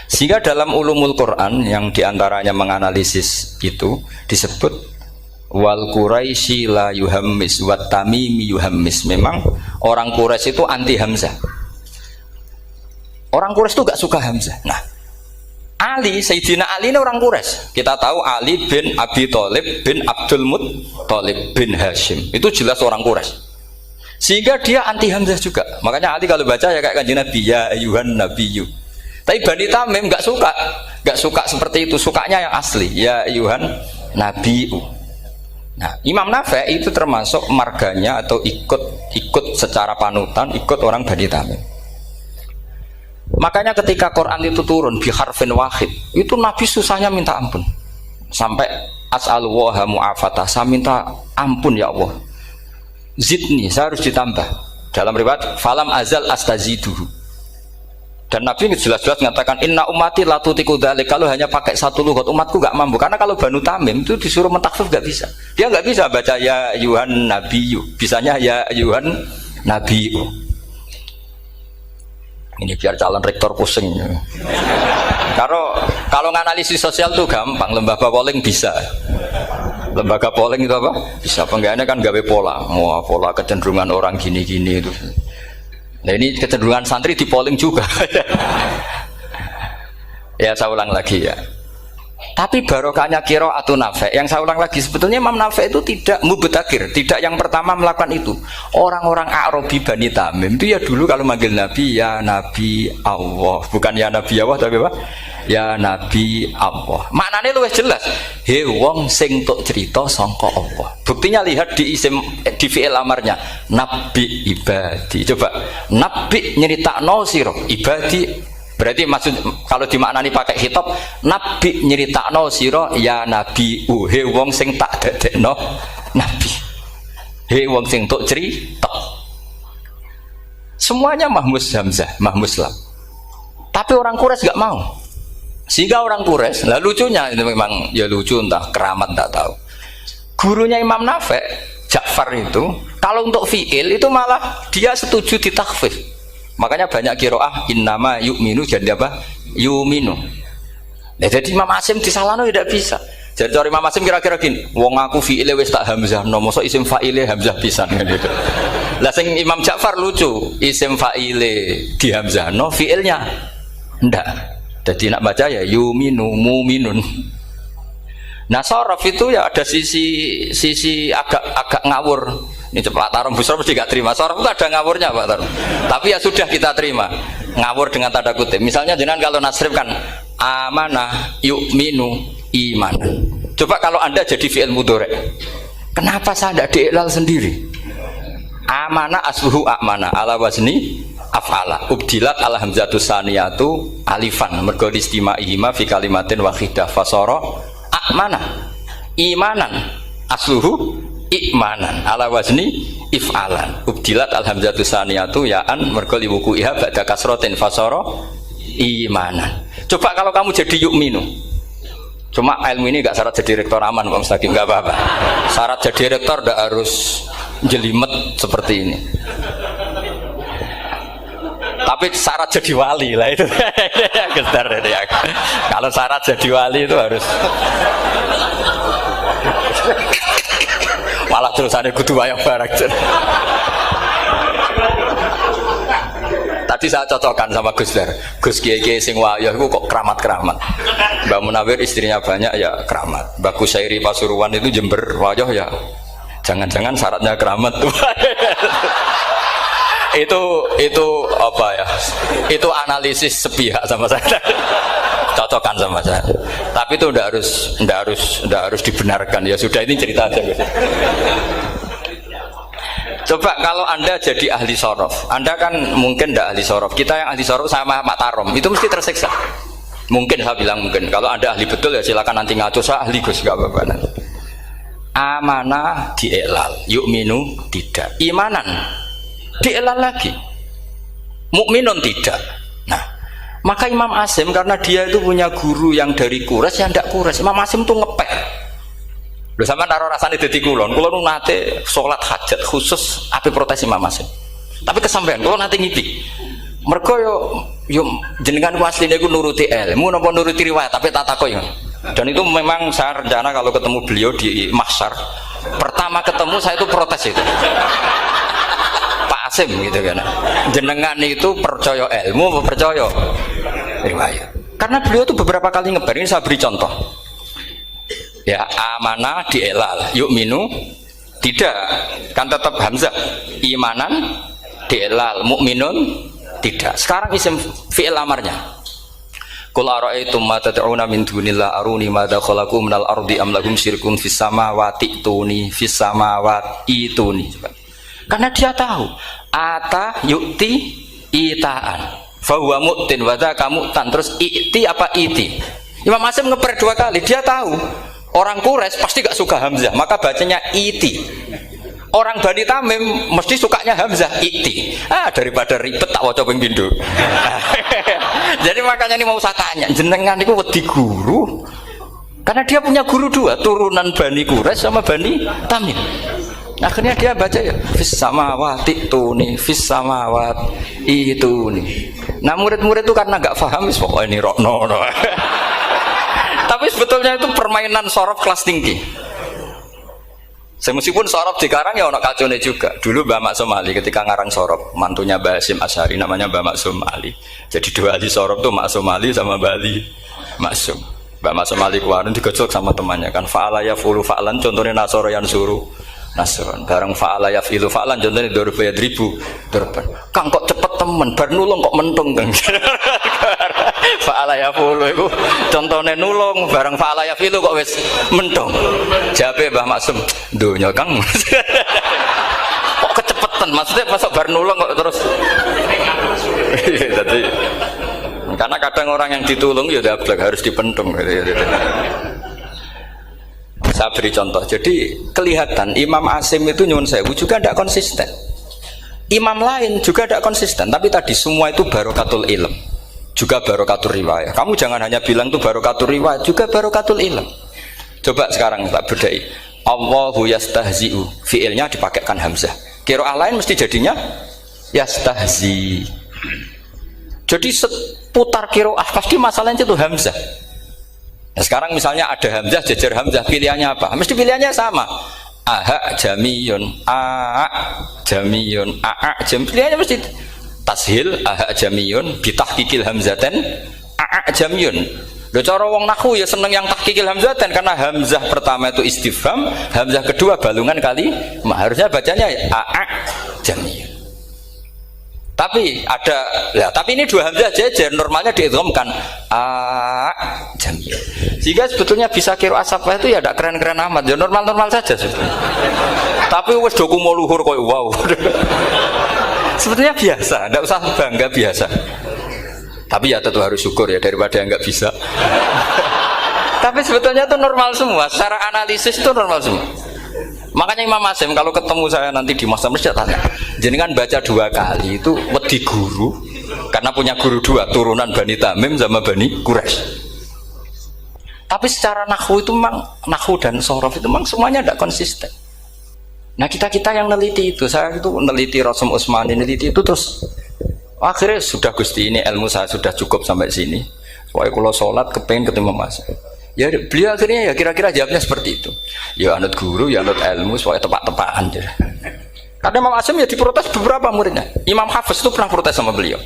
Sehingga dalam ulumul Quran yang diantaranya menganalisis itu disebut wal Quraisy la yuhammis wat tamimi yuhammis. Memang orang Quraisy itu anti hamzah. Orang Quraisy itu gak suka hamzah. Nah, Ali, Sayyidina Ali ini orang Quraisy. Kita tahu Ali bin Abi Thalib bin Abdul Muttalib bin Hashim. Itu jelas orang Quraisy. Sehingga dia anti hamzah juga. Makanya Ali kalau baca ya kayak Kanjeng Nabi, ya ayyuhan nabiyyu. Tapi Bani Tamim nggak suka seperti itu. Sukanya yang asli, ya ayyuhan nabiyyu. Nah, Imam Nafi' itu termasuk marganya atau ikut secara panutan, ikut orang Bani Tamim. Makanya ketika Quran itu turun bi harfin wahid, itu Nabi susahnya minta ampun. Sampai as'alullaha mu'afatah, saya minta ampun ya Allah. Zidni, saya harus ditambah. Dalam riwayat falam azal astaziduhu. Dan Nabi jelas-jelas mengatakan inna ummati la tutiku dzalik. Kalau hanya pakai satu lughat umatku enggak mampu. Karena kalau Banu Tamim itu disuruh mentakhfif enggak bisa. Dia enggak bisa baca ya ayyuhan nabiyyu. Bisanya ya ayyuhan nabiyyu. Ini biar calon rektor pusing. Kalau nganalisis sosial tuh gampang, lembaga polling bisa. Lembaga polling itu apa? Bisa. Penggawaannya kan gawe pola. Pola kecenderungan orang gini-gini itu. Nah, ini kecenderungan santri di polling juga. Ya, saya ulang lagi ya. Tapi barokahnya qiraatun Nafi'. Yang saya ulang lagi, sebetulnya Imam Nafi' itu tidak mubtagir, tidak yang pertama melakukan itu. Orang-orang Arabi Bani Tamim itu ya dulu kalau manggil Nabi ya Nabi Allah, bukan ya Nabi Allah tapi apa? Ya Nabi Allah. Maknanya luwih jelas. He wong sing tok cerita sangka Allah. Buktinya lihat di isim di fi'il amarnya. Nabi ibadi. Coba Nabi nyeritakno sira ibadi. Berarti maksud kalau dimaknani pakai khitab, Nabi nyeritakno sira ya Nabi he wong sing tak dadekno Nabi. He wong sing tok cerita. Semuanya mahmus hamzah, mahmus lam. Tapi orang Quraisy enggak mau. Sehingga orang Quraisy, lah lucunya itu memang ya lucu entah keramat tak tahu. Gurunya Imam Nafi' Ja'far itu kalau untuk fi'il itu malah dia setuju ditakhfif. Makanya banyak qiraah innama yu'minu jadi apa? Yu'minu. Nah, jadi Imam Asim disalahno tidak bisa. Jadi cara Imam Asim kira-kira gini, wong aku fi'ile wis tak hamzah, no mosok isim fa'ile hamzah pisan gitu. Lah sing Imam Ja'far lucu, isim fa'ile di hamzah, no fi'ilnya ndak. Jadi nak baca ya yuminu muminun. Nah sorof itu ya ada sisi agak ngawur. Ini Pak Tarom Busro mesti gak terima. Sorof itu ada ngawurnya Pak Tarom. Tapi ya sudah kita terima. Ngawur dengan tanda kutip. Misalnya jangan kalau nasrif kan amanah yu'minu imanan. Coba kalau Anda jadi fi'il mudhari'. Kenapa saya tidak diiklal sendiri? Amanah asluhu amana ala wazni af'ala ubdilat ala hamzatus saniyatu alifan mergo istimaihima fi kalimatin wahidah fasara amana imanan asluhu imanan ala wazni if'alan ubdilat al hamzatus saniyatu ya'an mergo liwuku'iha ba'da kasratin fasara imanan. Coba kalau kamu jadi yu'minu, cuma ilmu ini gak syarat jadi rektor aman Pak Mustaqim, gak apa-apa. Syarat jadi rektor gak harus jelimet seperti ini. Tapi syarat jadi wali lah itu. Kalau syarat jadi wali itu harus malah terus ada kudu wayang barang. Tadi saya cocokkan sama Gus Dar. Gus Kiai sing wayah itu kok keramat-keramat. Mbak Munawir istrinya banyak ya keramat. Mbak Kusairi Pasuruan itu Jember wayah ya. Jangan-jangan syaratnya keramat tuh. itu apa ya? Itu analisis sepihak sama saya. Cocokkan sama saya. Tapi itu ndak harus dibenarkan. Ya sudah, ini cerita aja Gus. Coba kalau Anda jadi ahli sorof, Anda kan mungkin tidak ahli sorof. Kita yang ahli sorof sama Pak Tarom itu mesti tersiksa. Mungkin saya bilang mungkin. Kalau Anda ahli betul ya silakan nanti ngaco, saya ahli Gus, gak apa-apa nanti. Amanah dielal, yu'minu tidak. Imanan dielal lagi, mukminun tidak. Nah, maka Imam Asim karena dia itu punya guru yang dari Quraisy yang tidak Quraisy. Imam Asim tuh ngepek. Lho sampean karo rasane dadi kulon nate salat hajat khusus ape protes Imam Asim. Tapi kesampean kula nate ngipi. Mergo yo jenengan ku asline ku nuruti ilmu napa nuruti riwayat tapi tak takoki. Dan itu memang saya rencana kalau ketemu beliau di mahsyar, pertama ketemu saya itu protes itu. Pak Asim gitu kan. Jenengan itu percaya ilmu apa percaya riwayat? Karena beliau itu beberapa kali ngebar, ini saya beri contoh. Ya, amanah dielal, yu'minu tidak, kan tetap hamzah. Imanan dielal, mukminun tidak. Sekarang isim fi'il amarnya. Qul ara'aytum ma tad'una min dunillah aruni madza khalaqu minal ardi am lahum syirkun fis samawati tuni fis samawati tuni. Karena dia tahu ata yu'ti itaan fa huwa mu'tin wa dzaka mu'tan. Terus i'ti apa iti? Imam Asim ngeper dua kali, dia tahu orang Quraisy pasti gak suka hamzah, maka bacanya iti. Orang Bani Tamim mesti sukanya hamzah, iti. Daripada ribet tak waca ping pindho. Jadi makanya ini mau saya tanya, jenengan itu wedi guru? Karena dia punya guru dua, turunan Bani Quraisy sama Bani Tamim. Akhirnya dia baca ya fis samawati tuni, fis samawati ituni. Nah murid-murid itu karena gak paham, pokoknya ini rokno. Tapi sebetulnya itu permainan sorof kelas tinggi. Meskipun sorof dikarang ya ono kacone juga. Dulu Mbak Maksum Ali ketika ngarang sorof, mantunya Mbak Hasyim Asy'ari namanya Mbak Maksum Ali. Jadi dua ahli sorof tuh Maksum Ali sama Mbak Ali Maksum. Mbak Maksum Ali kemarin digojlok sama temannya kan. Fa'ala yafulu fa'lan, contohnya nasoro yang suruh nasron. Bareng fa'ala yafilu fa'lan, contohnya dorba yadribu dorban. Kang kok cepet temen, bar nulung kok mentung kan. Fa'ala yafulu itu contohnya nulung, bareng fa'ala yafilu kok wis mentung. Jawabe Mbah Maksum, donya Kang. Kok kecepetan, maksudnya masuk bar nulung kok terus. Jadi karena kadang orang yang ditulung ya dablek harus dipentung gitu. Saya beri contoh, jadi kelihatan Imam Asim itu nyuwun sewu juga tidak konsisten. Imam lain juga tidak konsisten, tapi tadi semua itu barokatul ilm, juga barokatul riwayat. Kamu jangan hanya bilang itu barokatul riwayat, juga barokatul ilm. Coba sekarang tak bedai. Allahu yastahzi'u, fiilnya dipakaikan hamzah. Qiraah lain mesti jadinya yastahzi. Jadi seputar qiraah pasti masalahnya itu hamzah. Nah, sekarang misalnya ada hamzah, jajar hamzah, pilihannya apa? Mesti pilihannya sama. Aha jamiyun, a jamiyun, a jam. Pilihannya mesti tashil, aha jamiyun, bitahqiqil hamzaten, a jamiyun. Lho cara wong nahwu ya seneng yang tahqiqil hamzaten karena hamzah pertama itu istifham, hamzah kedua balungan kali, harusnya bacanya a jamiyun. Tapi ada, ya, tapi ini dua hamzah jajar, normalnya diidghamkan a jamiyun. Sehingga sebetulnya bisa qiraah safah itu ya tidak keren-keren amat, ya normal-normal saja sebetulnya. Tapi wis doku mau luhur koyo wow. Sebetulnya biasa, tidak usah bangga, biasa. Tapi ya tentu harus syukur ya daripada yang nggak bisa. Tapi sebetulnya itu normal semua, secara analisis itu normal semua. Makanya Imam Asim kalau ketemu saya nanti di masa mesti tanya, jenengan baca dua kali itu wedi guru karena punya guru dua, turunan Bani Tamim sama Bani Quraisy. Tapi secara nahwu itu memang nahwu dan sorof itu memang semuanya tidak konsisten. Nah kita yang neliti itu, saya itu neliti Rasul Utsmani, neliti itu terus akhirnya sudah Gusti ini ilmu saya sudah cukup sampai sini. Pokoknya kalau sholat kepengen ketemu Mas. Ya beliau akhirnya ya kira-kira jawabnya seperti itu. Ya anut guru, ya anut ilmu, soalnya tepak-tepakan. Karena Imam Asim ya diprotes beberapa muridnya. Imam Hafiz itu pernah protes sama beliau.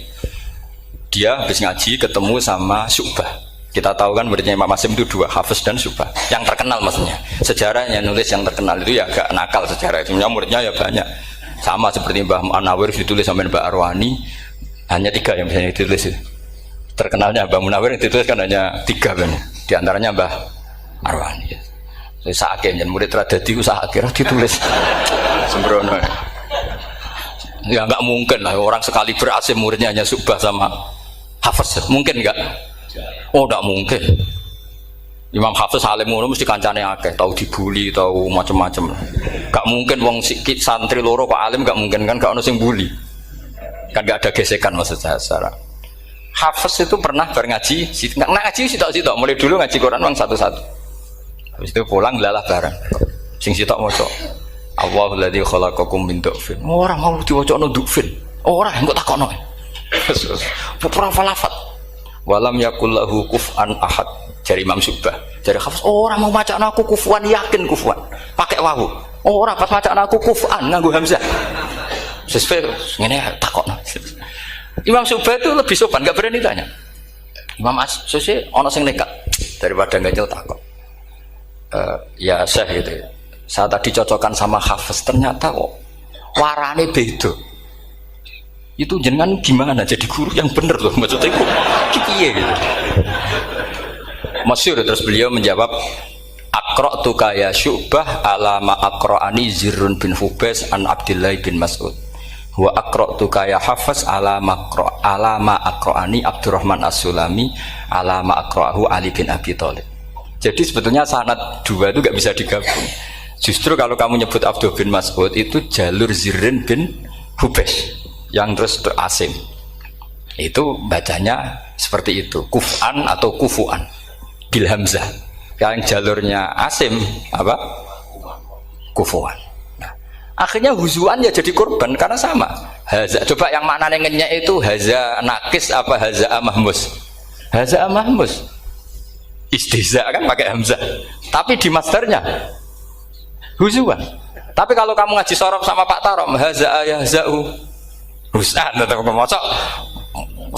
dia habis ngaji ketemu sama Syu'bah. Kita tahu kan muridnya Imam Asim itu dua, Hafiz dan Syu'bah. Yang terkenal maksudnya. Sejarahnya nulis yang terkenal itu ya agak nakal sejarah. Sebenarnya muridnya ya banyak. Sama seperti Mbah Munawir ditulis sampai Mbah Arwani, hanya 3 yang bisa ditulis. Terkenalnya Mbah Munawir yang ditulis kan hanya 3 kan. Di antaranya Mbah Arwani. Saya sakit, murid radadi usaha akhirnya ditulis. Sembrono. Ya nggak mungkin lah orang sekali berhasil muridnya hanya Syu'bah sama Hafiz. Mungkin nggak? Oh nggak mungkin. Imam Hafiz alim ngono mesti kancane akeh, tahu dibully, tahu macam-macam. Gak mungkin wong sikit santri loro kok alim, gak mungkin kan, gak ono sing bully. Kan gak ada gesekan maksud saya secara. Hafiz itu pernah ngaji, ngaji sitok-sitok, mulai dulu ngaji Quran wong satu-satu. Habis itu pulang lalah bareng. Sing sitok maca Allahul ladzi khalaqakum min dhufin. Ora mau diwacana dhufin. Ora engko takokno. Pura falafat. Walam yakul lahu kuf'an ahad. Dari Imam Syu'bah, dari Hafiz, orang mau macam aku kufuan, yakin kufuan, pakai wawu. Orang pas macam aku kufuan nganggo hamzah. Sesuai ini takok. Imam Syu'bah itu lebih sopan, nggak berani tanya. Imam Syu'bah ono sing nekat daripada nggak jauh takok. Ya Syekh gitu. Saya tadi cocokkan sama Hafiz, ternyata kok warane beda. Itu jenengan gimana jadi guru yang bener loh, maksudnya itu piye gitu. Masyhur terus beliau menjawab Aqra'tu ya Syu'bah ala ma aqra'ani Zirrun bin Hubais an Abdullah bin Mas'ud wa aqra'tu ya Hafiz ala ma aqra'ani Abdurrahman As-Sulami ala ma aqra'ahu Ali bin Abi Thalib. Jadi sebetulnya sanad dua itu gak bisa digabung. Justru kalau kamu nyebut Abdullah bin Mas'ud itu jalur Zirrun bin Hubais yang terus Asim. Itu bacanya seperti itu, kuf'an atau kufu'an bil hamzah. Yang jalurnya Asim apa? Kufuan. Nah, akhirnya huzuan ya jadi korban karena sama. Haza, coba yang mana ngenyek itu haza nakis apa haza mahmus? Haza mahmus. Istihza kan pakai hamzah. Tapi di masdarnya huzuan. Tapi kalau kamu ngaji sorof sama Pak Tarom haza ayahzau husan atau kemocok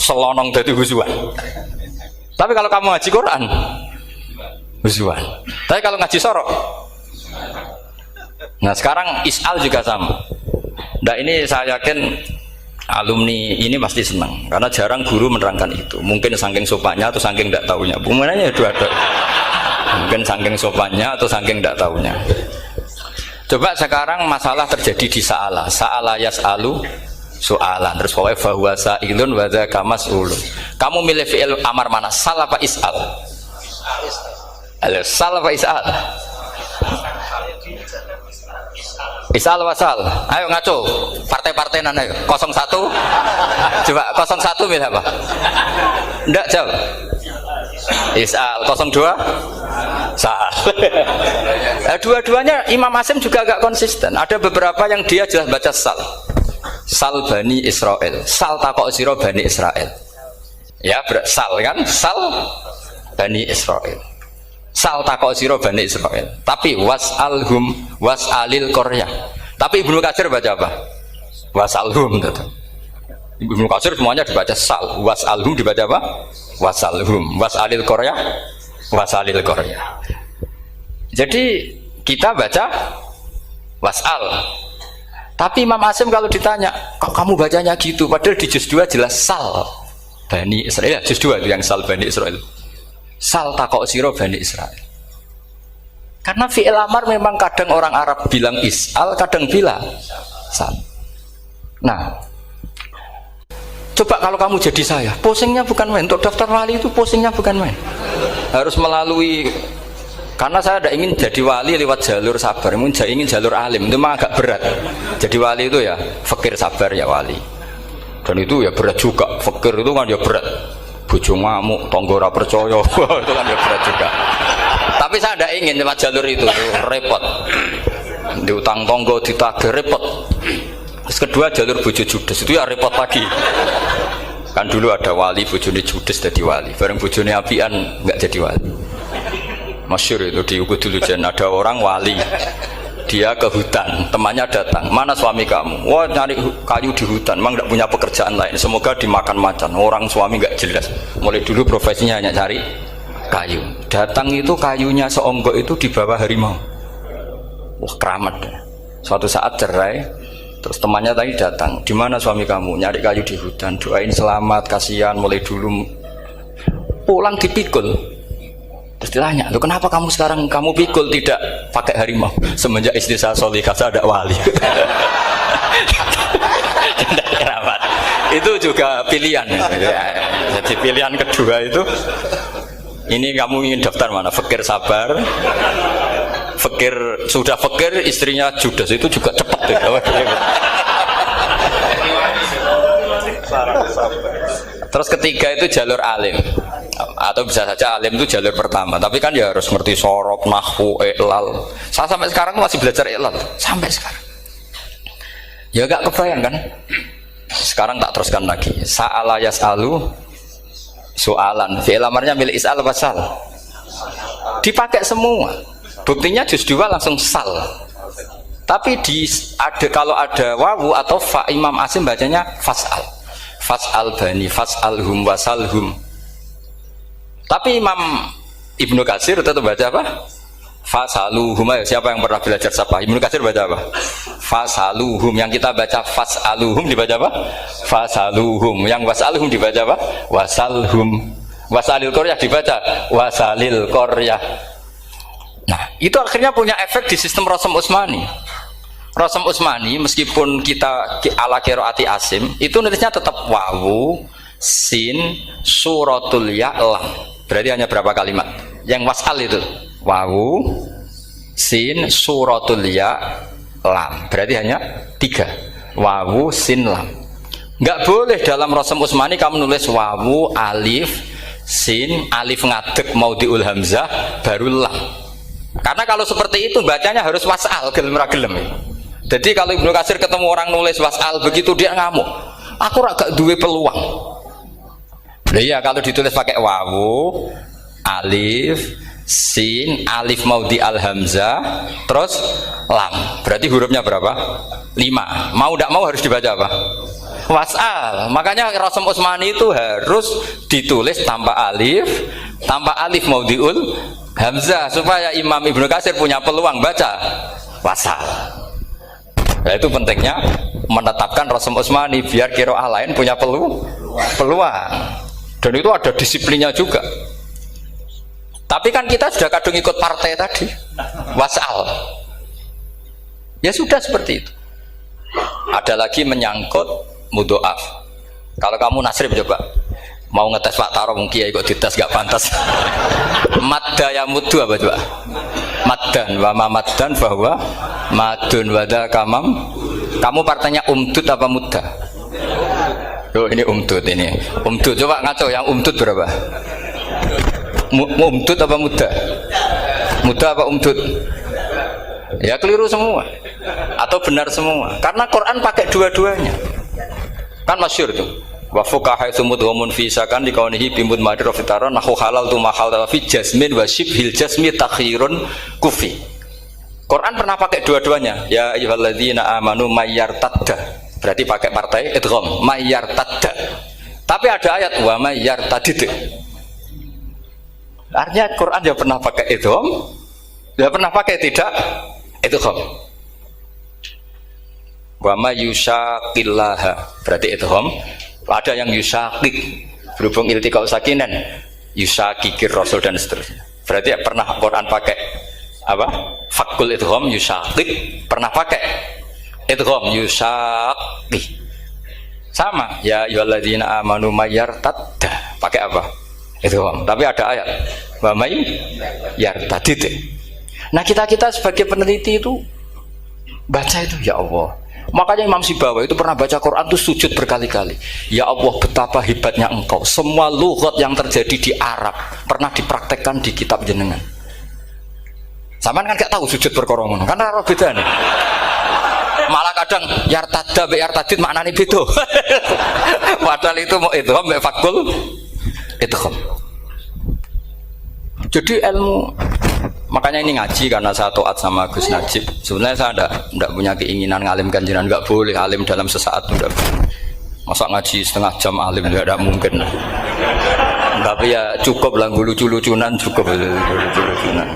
selonong dari huzuan. Tapi kalau kamu ngaji Quran huzuan. Tapi kalau ngaji sorok. Nah sekarang is'al juga sama. Nah ini saya yakin alumni ini pasti senang karena jarang guru menerangkan itu. Mungkin saking sopannya atau saking tidak tahunya. Bagaimana dua-dua. Mungkin saking sopannya atau saking tidak tahunya. Coba sekarang masalah terjadi di Sa'ala yas'alu soalan terus pokoknya bahwa sa'ilun wa dzaka mas'ulun. Kamu milih fi'il amar mana? Sal apa is'al? Sal apa is'al? Is'al wa sal. Ayo ngaco. Partai-partai nana 01. Coba 01 milih apa? Enggak jawab. Is'al 02 sal. Dua-duanya Imam Asim juga agak konsisten. Ada beberapa yang dia jelas baca sal. Sal Bani Israel, sal takok siro Bani Israel. Ya, sal kan? Sal Bani Israel. Sal takok siro Bani Israel. Tapi was'alhum was'alil Korea. Tapi Ibnu Katsir baca apa? Was'alhum. Ibnu Katsir semuanya dibaca sal. Was'alhum dibaca apa? Was'alhum. Was'alil Korea. Was'alil Korea. Jadi kita baca was'al. Tapi Imam Asim kalau ditanya, kok kamu bacanya gitu? Padahal di juz 2 jelas sal Bani Israel. Juz 2 itu yang sal Bani Israel. Sal takok siro Bani Israel. Karena fi'il amar memang kadang orang Arab bilang is'al, kadang bilang sal. Nah, coba kalau kamu jadi saya, pusingnya bukan main. Untuk daftar wali itu pusingnya bukan main. Harus melalui. Karena saya tidak ingin jadi wali lewat jalur sabar, ingin jalur alim, itu memang agak berat. Jadi wali itu ya fakir sabar ya wali. Dan itu ya berat juga. Fakir itu kan ya berat. Bojo ngamuk, tangga ora percaya, itu kan ya berat juga. Tapi saya tidak ingin lewat jalur itu repot. Diutang tangga ditagih repot. Terus kedua jalur bojo judes itu ya repot lagi. Kan dulu ada wali bojone judes jadi wali, bareng bojone apian nggak jadi wali. Masyhur itu di Ukudul Jan ada orang wali Dia ke hutan, temannya datang. Mana suami kamu? Wah, nyari kayu di hutan. Memang tidak punya pekerjaan lain. Semoga dimakan macan. Orang suami nggak jelas. Mulai dulu profesinya hanya cari kayu. Datang itu kayunya seonggok itu di bawah harimau. Wah, keramat. Suatu saat cerai. Terus temannya tadi datang. Di mana suami kamu? Nyari kayu di hutan. Doain selamat, kasihan. Mulai dulu pulang dipikul. Terus ditanya, "Loh, kenapa kamu sekarang kamu pikul tidak pakai harimau? Semenjak istri saya solihah, saya ada wali." Itu juga pilihan. Jadi pilihan kedua itu, ini kamu ingin daftar mana? Fakir sabar, fakir sudah fakir, istrinya judes, itu juga cepat. Terus ketiga itu jalur alim, atau bisa saja alim itu jalur pertama, tapi kan ya harus ngerti sorok, nahwu, i'lal. Saya sampai sekarang masih belajar i'lal sampai sekarang. Ya gak kebayang kan? Sekarang tak teruskan lagi. Sa'ala yas'alu soalan. Fi'il amarnya milik is'al wasal. Dipakai semua. Buktinya juz 2 langsung sal. Tapi kalau ada wawu atau fa, Imam Asim bacanya fas'al. Fas'al bani, fas'alhum wasalhum. Tapi Imam Ibnu Katsir tetap baca apa? Fasaluhum. Siapa yang pernah belajar sapa? Ibnu Katsir baca apa? Fasaluhum. Yang kita baca fasaluhum dibaca apa? Fasaluhum. Yang wasalhum dibaca apa? Wasalhum. Wasalil qaryah dibaca wasalil qaryah. Nah, itu akhirnya punya efek di sistem Rasam Utsmani. Rasam Utsmani meskipun kita ala qiraati Asim, itu nulisnya tetap wawu, sin, suratul ya, lam. Berarti hanya berapa kalimat? Yang wasal itu wawu, sin, suratul ya, lam. Berarti hanya 3. Wawu, sin, lam. Nggak boleh dalam Rasam Utsmani kamu nulis wawu, alif, sin, alif ngadeg maudhi'ul hamzah baru lam. Karena kalau seperti itu bacanya harus wasal, gelem ra gelem. Jadi kalau Ibnu Katsir ketemu orang nulis wasal begitu dia ngamuk. Aku agak duwe peluang. Iya, kalau ditulis pakai wawu, alif, sin, alif maudhi al hamzah, terus lam. Berarti hurufnya berapa? 5. Mau tidak mau harus dibaca apa? Wasal. Makanya Rasam Utsmani itu harus ditulis tanpa alif maudhiul hamzah supaya Imam Ibnu Katsir punya peluang baca wasal. Nah, itu pentingnya menetapkan Rasam Utsmani biar qiraah lain punya peluang. Dan itu ada disiplinnya juga. Tapi kan kita sudah kadung ikut partai tadi, wasal. Ya sudah seperti itu. Ada lagi menyangkut mudhoaf. Kalau kamu nasrib coba, mau ngetes Pak Taro mungkin ya ikut dites gak pantas. Madda ya muddu apa coba? Maddan wa ma maddan bahwa madun wada kamam. Kamu partainya umdud apa mudda? Oh, ini umdud ini. Umdud coba ngaco, yang umdud berapa? Umdud apa mudda? Mudda apa umdud? Ya keliru semua. Atau benar semua. Karena Quran pakai dua-duanya. Kan masyhur tuh. Wa fuqaha mudghamun fi sakan di kaunihi bimud madir fitara nahu halal tu mahal fi jasmin wa shibhil jasmi takhirun kufi. Quran pernah pakai dua-duanya. Ya ayyuhalladzina amanu mayyartadda. Berarti pakai partai idgham, mayyartadda. Tapi ada ayat wa mayyartadid. Artinya Quran dia pernah pakai idgham, dia pernah pakai tidak idgham. Wa mayyushaqillaha. Berarti idgham. Ada yang yusakik berhubung iltiqau sakinan, yusakikir rasul dan seterusnya. Berarti pernah Quran pakai apa? Fakul idgham yusakik, pernah pakai idgham yusakik. Sama ya ayyuhalladzina amanu mayyartadda, pakai apa? Idgham. Tapi ada ayat wa may yartadid. Nah, kita sebagai peneliti itu baca itu ya Allah. Makanya Imam Sibawa itu pernah baca Quran itu sujud berkali-kali. Ya Allah, betapa hebatnya engkau. Semua lughat yang terjadi di Arab pernah dipraktekkan di kitab jenengan. Saman kan gak tahu sujud berkorongan, karena Arab beda nih. Malah kadang yartada be yartadid maknanya beda. Padahal itu mau idgham be fakul idgham. Jadi ilmu Makanya ini ngaji karena saya taat sama Gus Najib. Sebenarnya saya tidak punya keinginan ngalimkan jenengan, nggak boleh alim dalam sesaat udah. Masa ngaji setengah jam alim tidak mungkin. Tapi ya cukup lah lucu-lucunan cukup lucu-lucunan.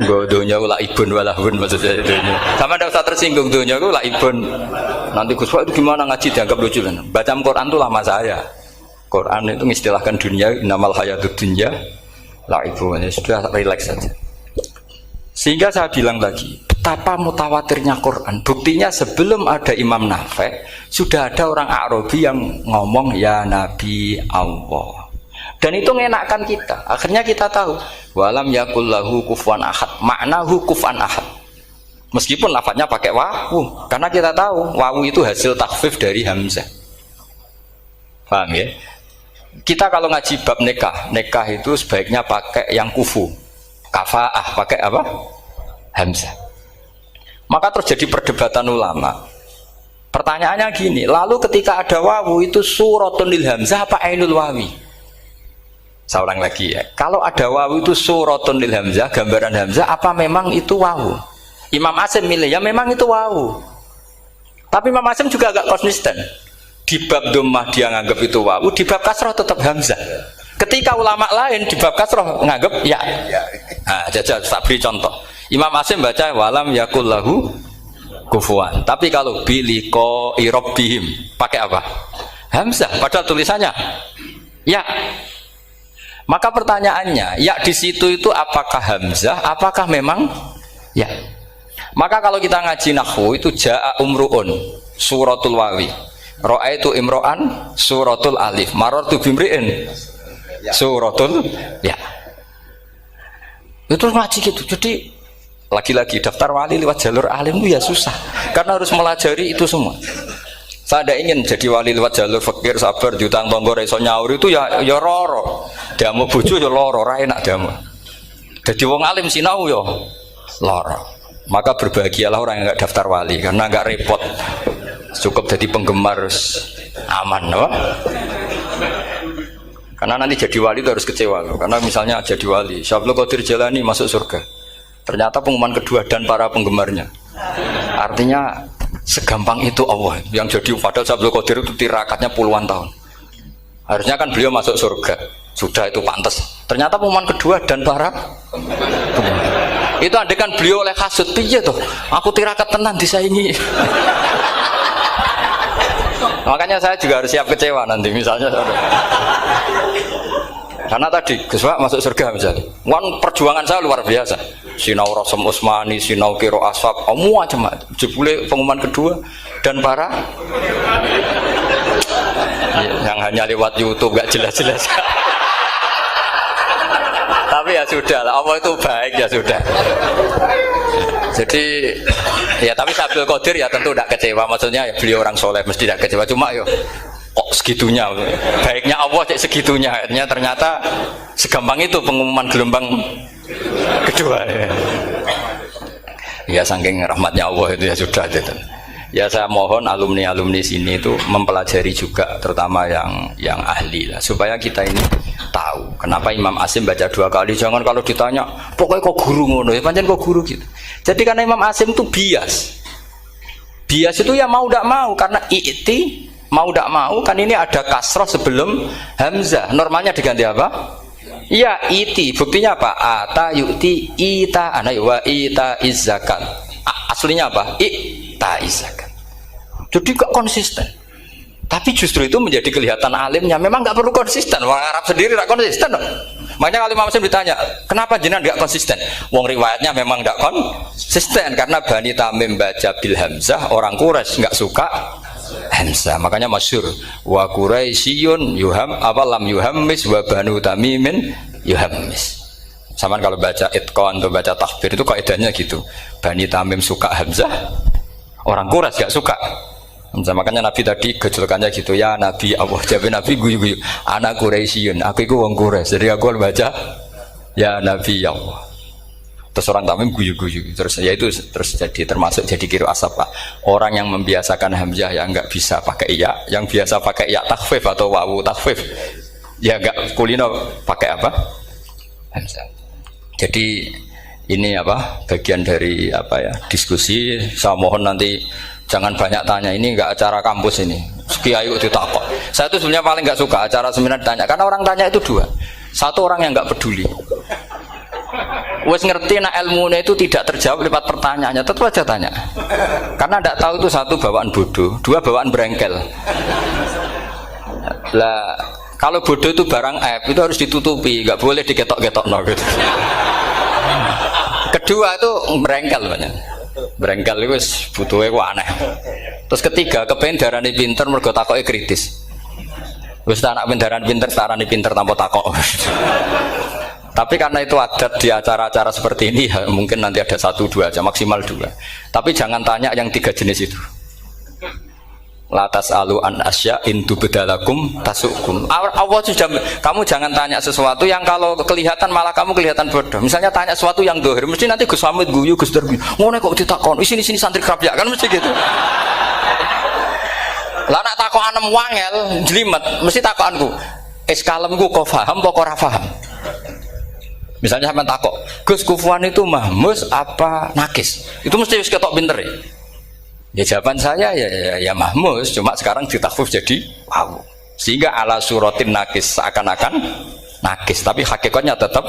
Donya lah ibun walahun maksudnya donya. Sama tidak usah tersinggung donya lah ibun. Nanti Gus Pak itu gimana ngaji dianggap lucu kan? Baca Quran itu lama saya. Quran itu mengistilahkan dunia inamal hayatud dunya lah ibun. Ya sudah relax saja. Sehingga saya bilang lagi, betapa mutawatirnya Quran. Buktinya sebelum ada Imam Nafi' sudah ada orang Arabi yang ngomong ya Nabi Allah. Dan itu mengenakkan kita. Akhirnya kita tahu walam yakullahu kufuwan ahad, maknahu kufuwan ahad. Meskipun lafadznya pakai wawu, karena kita tahu wawu itu hasil takhfif dari hamzah. Paham ya? Kita kalau ngaji bab nikah itu sebaiknya pakai yang kufu. Kafaah pakai apa? Hamzah. Maka terjadi perdebatan ulama. Pertanyaannya gini, lalu ketika ada wawu itu suratun lil hamzah apa ainul wawi? Saya ulang lagi ya. Kalau ada wawu itu suratun lil hamzah, gambaran hamzah, apa memang itu wawu? Imam Asim milih ya memang itu wawu. Tapi Imam Asim juga agak konsisten. Di bab dhammah dia nganggap itu wawu, di bab kasroh tetap hamzah. Ketika ulama lain di bab kasroh nganggap ya. Nah, jajal tak beri contoh. Imam Asim baca walam yakullahu kufuwan. Tapi kalau biliko irobihim pakai apa? Hamzah. Padahal tulisannya ya. Maka pertanyaannya, ya di situ itu apakah hamzah, apakah memang ya? Maka kalau kita ngaji nahwu itu jaa umruun suratul wawi, ra'aitu imro'an suratul alif, marartu bimri'in suratul ya. Itu ngaji gitu. Jadi lagi-lagi daftar wali lewat jalur alim itu ya susah, karena harus melajari itu semua. Saya tidak ingin jadi wali lewat jalur fakir, sabar, diutang tonggo, reso nyaur itu ya roro. Damu bojo ya loro, ra enak damu. Jadi wong alim sinau ya loro. Maka berbahagialah orang yang enggak daftar wali karena enggak repot. Cukup jadi penggemar aman, apa? Karena nanti jadi wali itu harus kecewa loh. Karena misalnya jadi wali, Syabul Qadir Jalani masuk surga. Ternyata pengumuman kedua dan para penggemarnya. Artinya segampang itu Allah yang jadi. Padahal Syabul Qadir itu tirakatnya puluhan tahun. Harusnya kan beliau masuk surga, sudah itu pantas. Ternyata pengumuman kedua dan para itu andai kan beliau oleh hasud, piye tuh? Aku tirakat tenan disaingi. Makanya saya juga harus siap kecewa nanti misalnya. Karena tadi Gus Pak masuk surga misalnya. Perjuangan saya luar biasa. Sinau Rasem Usmani, sinau Kiro Aswab, macam-macam. Jebule pengumuman kedua dan para yang hanya lewat YouTube gak jelas-jelas. Tapi ya sudah lah, Allah itu baik ya sudah. Jadi ya tapi Syabul Qadir ya tentu tidak kecewa. Maksudnya ya beliau orang soleh mesti tidak kecewa. Cuma yo kok segitunya, baiknya Allah cek segitunya. Ternyata segampang itu pengumuman gelombang kedua. Ya saking rahmatnya Allah itu ya sudah gitu. Ya saya mohon alumni-alumni sini itu mempelajari juga, terutama yang ahli lah, supaya kita ini tahu kenapa Imam Asim baca 2 kali. Jangan kalau ditanya pokoknya kok guru ngono ya pancen kok guru gitu. Jadi karena Imam Asim itu bias itu ya mau tidak mau, karena i'ti mau tidak mau kan ini ada kasroh sebelum hamzah, normalnya diganti apa? Ya iti. Buktinya apa? Ata yu'ti ita ana wa ita izzakat. Aslinya apa? Ita izzakat. Jadi gak konsisten. Tapi justru itu menjadi kelihatan alimnya. Memang gak perlu konsisten. Orang Arab sendiri gak konsisten. Makanya kalau Imam Muslim ditanya, kenapa jenengan gak konsisten? Wong riwayatnya memang gak konsisten karena Bani Tamim baca bil hamzah, orang Quraisy gak suka hamzah. Makanya masyhur wa Quraisyun yuham awalam yuhammis wa Banu Tamimin yuhammis. Sama kalau baca itqan atau baca takbir itu kaidahnya gitu. Bani Tamim suka hamzah, orang Quraisy gak suka hamzah. Makanya Nabi tadi gejolkannya gitu, ya Nabi Allah, jawab Nabi guyu-guyu, anak Quraisyun, aku itu wong Quraisy, jadi aku baca ya Nabi Allah. Terus orang Tamim guyu-guyu, terus ya itu terus jadi termasuk jadi kiro asap lah. Orang yang membiasakan hamzah ya nggak bisa pakai ya, yang biasa pakai ya takhfif atau wawu takhfif ya nggak kulino pakai apa? Hamzah. Jadi ini apa bagian dari apa ya diskusi. Saya mohon nanti jangan banyak tanya, ini nggak acara kampus ini. Kiai itu takut. Saya tuh sebenarnya paling nggak suka acara seminar ditanya, karena orang tanya itu dua. Satu orang yang nggak peduli. Wes ngerti nak ilmunya itu tidak terjawab lewat pertanyaannya, tetap aja tanya. Karena tidak tahu itu satu bawaan bodoh, dua bawaan berengkel. Lah kalau bodoh itu barang aib, itu harus ditutupi, nggak boleh diketok-ketok no, gitu. Kedua itu berengkel banyak. Berengkel itu butuhnya ku aneh. Terus ketiga kepengen darani pinter mergo takoke kritis. Wis anak pendaran pinter, darani pinter tanpa takok. Tapi karena itu adat di acara-acara seperti ini, ya, mungkin nanti ada 1-2 aja, maksimal 2. Tapi jangan tanya yang 3 jenis itu. Latas alu an asya intu bedalakum tasukum. Allah sudah, kamu jangan tanya sesuatu yang kalau kelihatan malah kamu kelihatan bodoh. Misalnya tanya sesuatu yang dohir, mesti nanti Gus Hamid guyu, Gus Darbi, ngono kok ditakon, sini santri kerap ya kan mesti gitu. Lah nak takon anem wangel, jelimet, mesti takonku. Kalemku kok paham apa ora paham? Misalnya sampean takok, Gus Kufuan itu mahmus apa nakis? Itu mesti wis ketok pinter ya. Ya jawaban saya ya mahmus, cuma sekarang ditakhfif jadi wow. Sehingga ala suratin nakis seakan-akan nakis, tapi hakikatnya tetap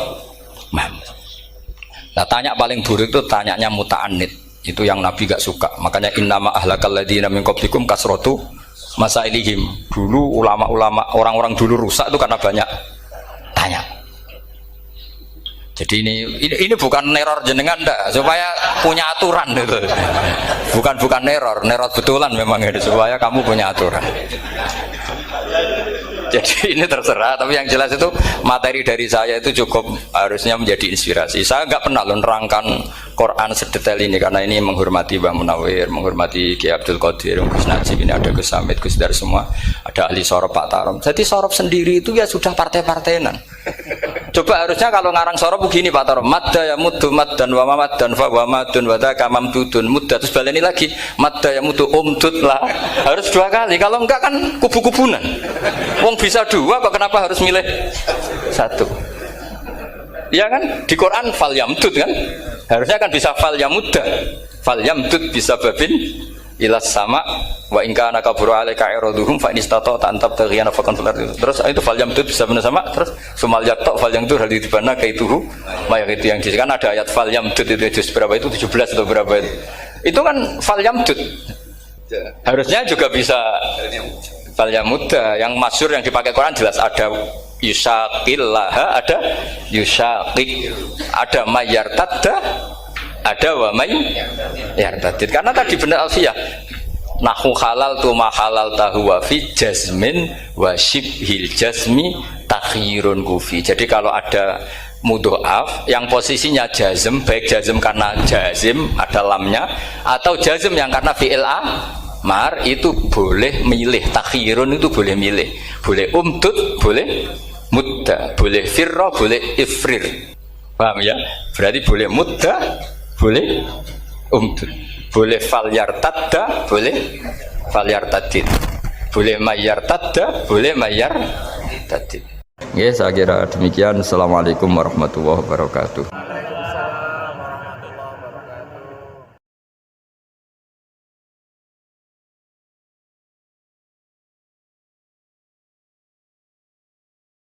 mahmus. Nah, tanya paling buruk itu tanyanya muta'annid. Itu yang Nabi gak suka. Makanya innama ahlakal ladzina min qablikum kasratu masailihim. Dulu ulama-ulama, orang-orang dulu rusak itu karena banyak tanya. Jadi ini bukan neror jenengan ndak, supaya punya aturan gitu. Bukan neror betulan memang itu supaya kamu punya aturan. Jadi ini terserah, tapi yang jelas itu materi dari saya itu cukup harusnya menjadi inspirasi. Saya nggak pernah nerangkan Quran sedetail ini karena ini menghormati Mbah Munawir, menghormati Ki Abdul Qadir, Gus Najib, ini ada Gus Hamid, Gus Dar semua, ada ahli sorop Pak Tarom. Jadi sorop sendiri itu ya sudah partai-partainan. Coba harusnya kalau ngarang sorop begini Pak Tarom, madda ya muddu maddan wa mamaddan fa wa madun wa dzaka mamdudun mudda, terus baleni lagi madda ya muddu umdud lah. Harus 2 kali, kalau enggak kan kubu-kubunan. Wong bisa 2 kok kenapa harus milih 1? Ya kan di Quran fal yamdud kan, harusnya kan bisa fal yamudda, fal yamdud bisa babin ilas sama wa in kana kaburu alaika iraduhum fa in istata'ta an tabtaghiyana faqan fil ardi. Terus itu fal yamdud bisa benar sama, terus sumal yaqta fal yamdud hal ditibana kaituhu mayang itu yang kan ada ayat fal yamdud itu juz berapa itu 17 atau berapa itu. Itu kan fal yamdud. Harusnya juga bisa fal yamudda. Yang masyhur yang dipakai Quran jelas ada yusaqillaha, ada yusaqik, ada mayyartadda, ada wa may yartadid. Karena tadi benar alfiyah nahu halal tu ma halal tahu wa fi jazmin wa shibhil jazmi takhirun kufi. Jadi kalau ada mudhoaf yang posisinya jazm, baik jazm karena jazim ada lamnya atau jazm yang karena fi'il amar, itu boleh milih. Takhirun itu boleh milih, boleh umdud, boleh mudda, boleh firra, boleh ifrir. Paham ya? Berarti boleh mudda, boleh umdud, boleh fal yartadda, boleh fal yartadid, boleh mayyar tadda, boleh mayyar tadid. Ya, saya kira demikian. Assalamualaikum warahmatullahi wabarakatuh.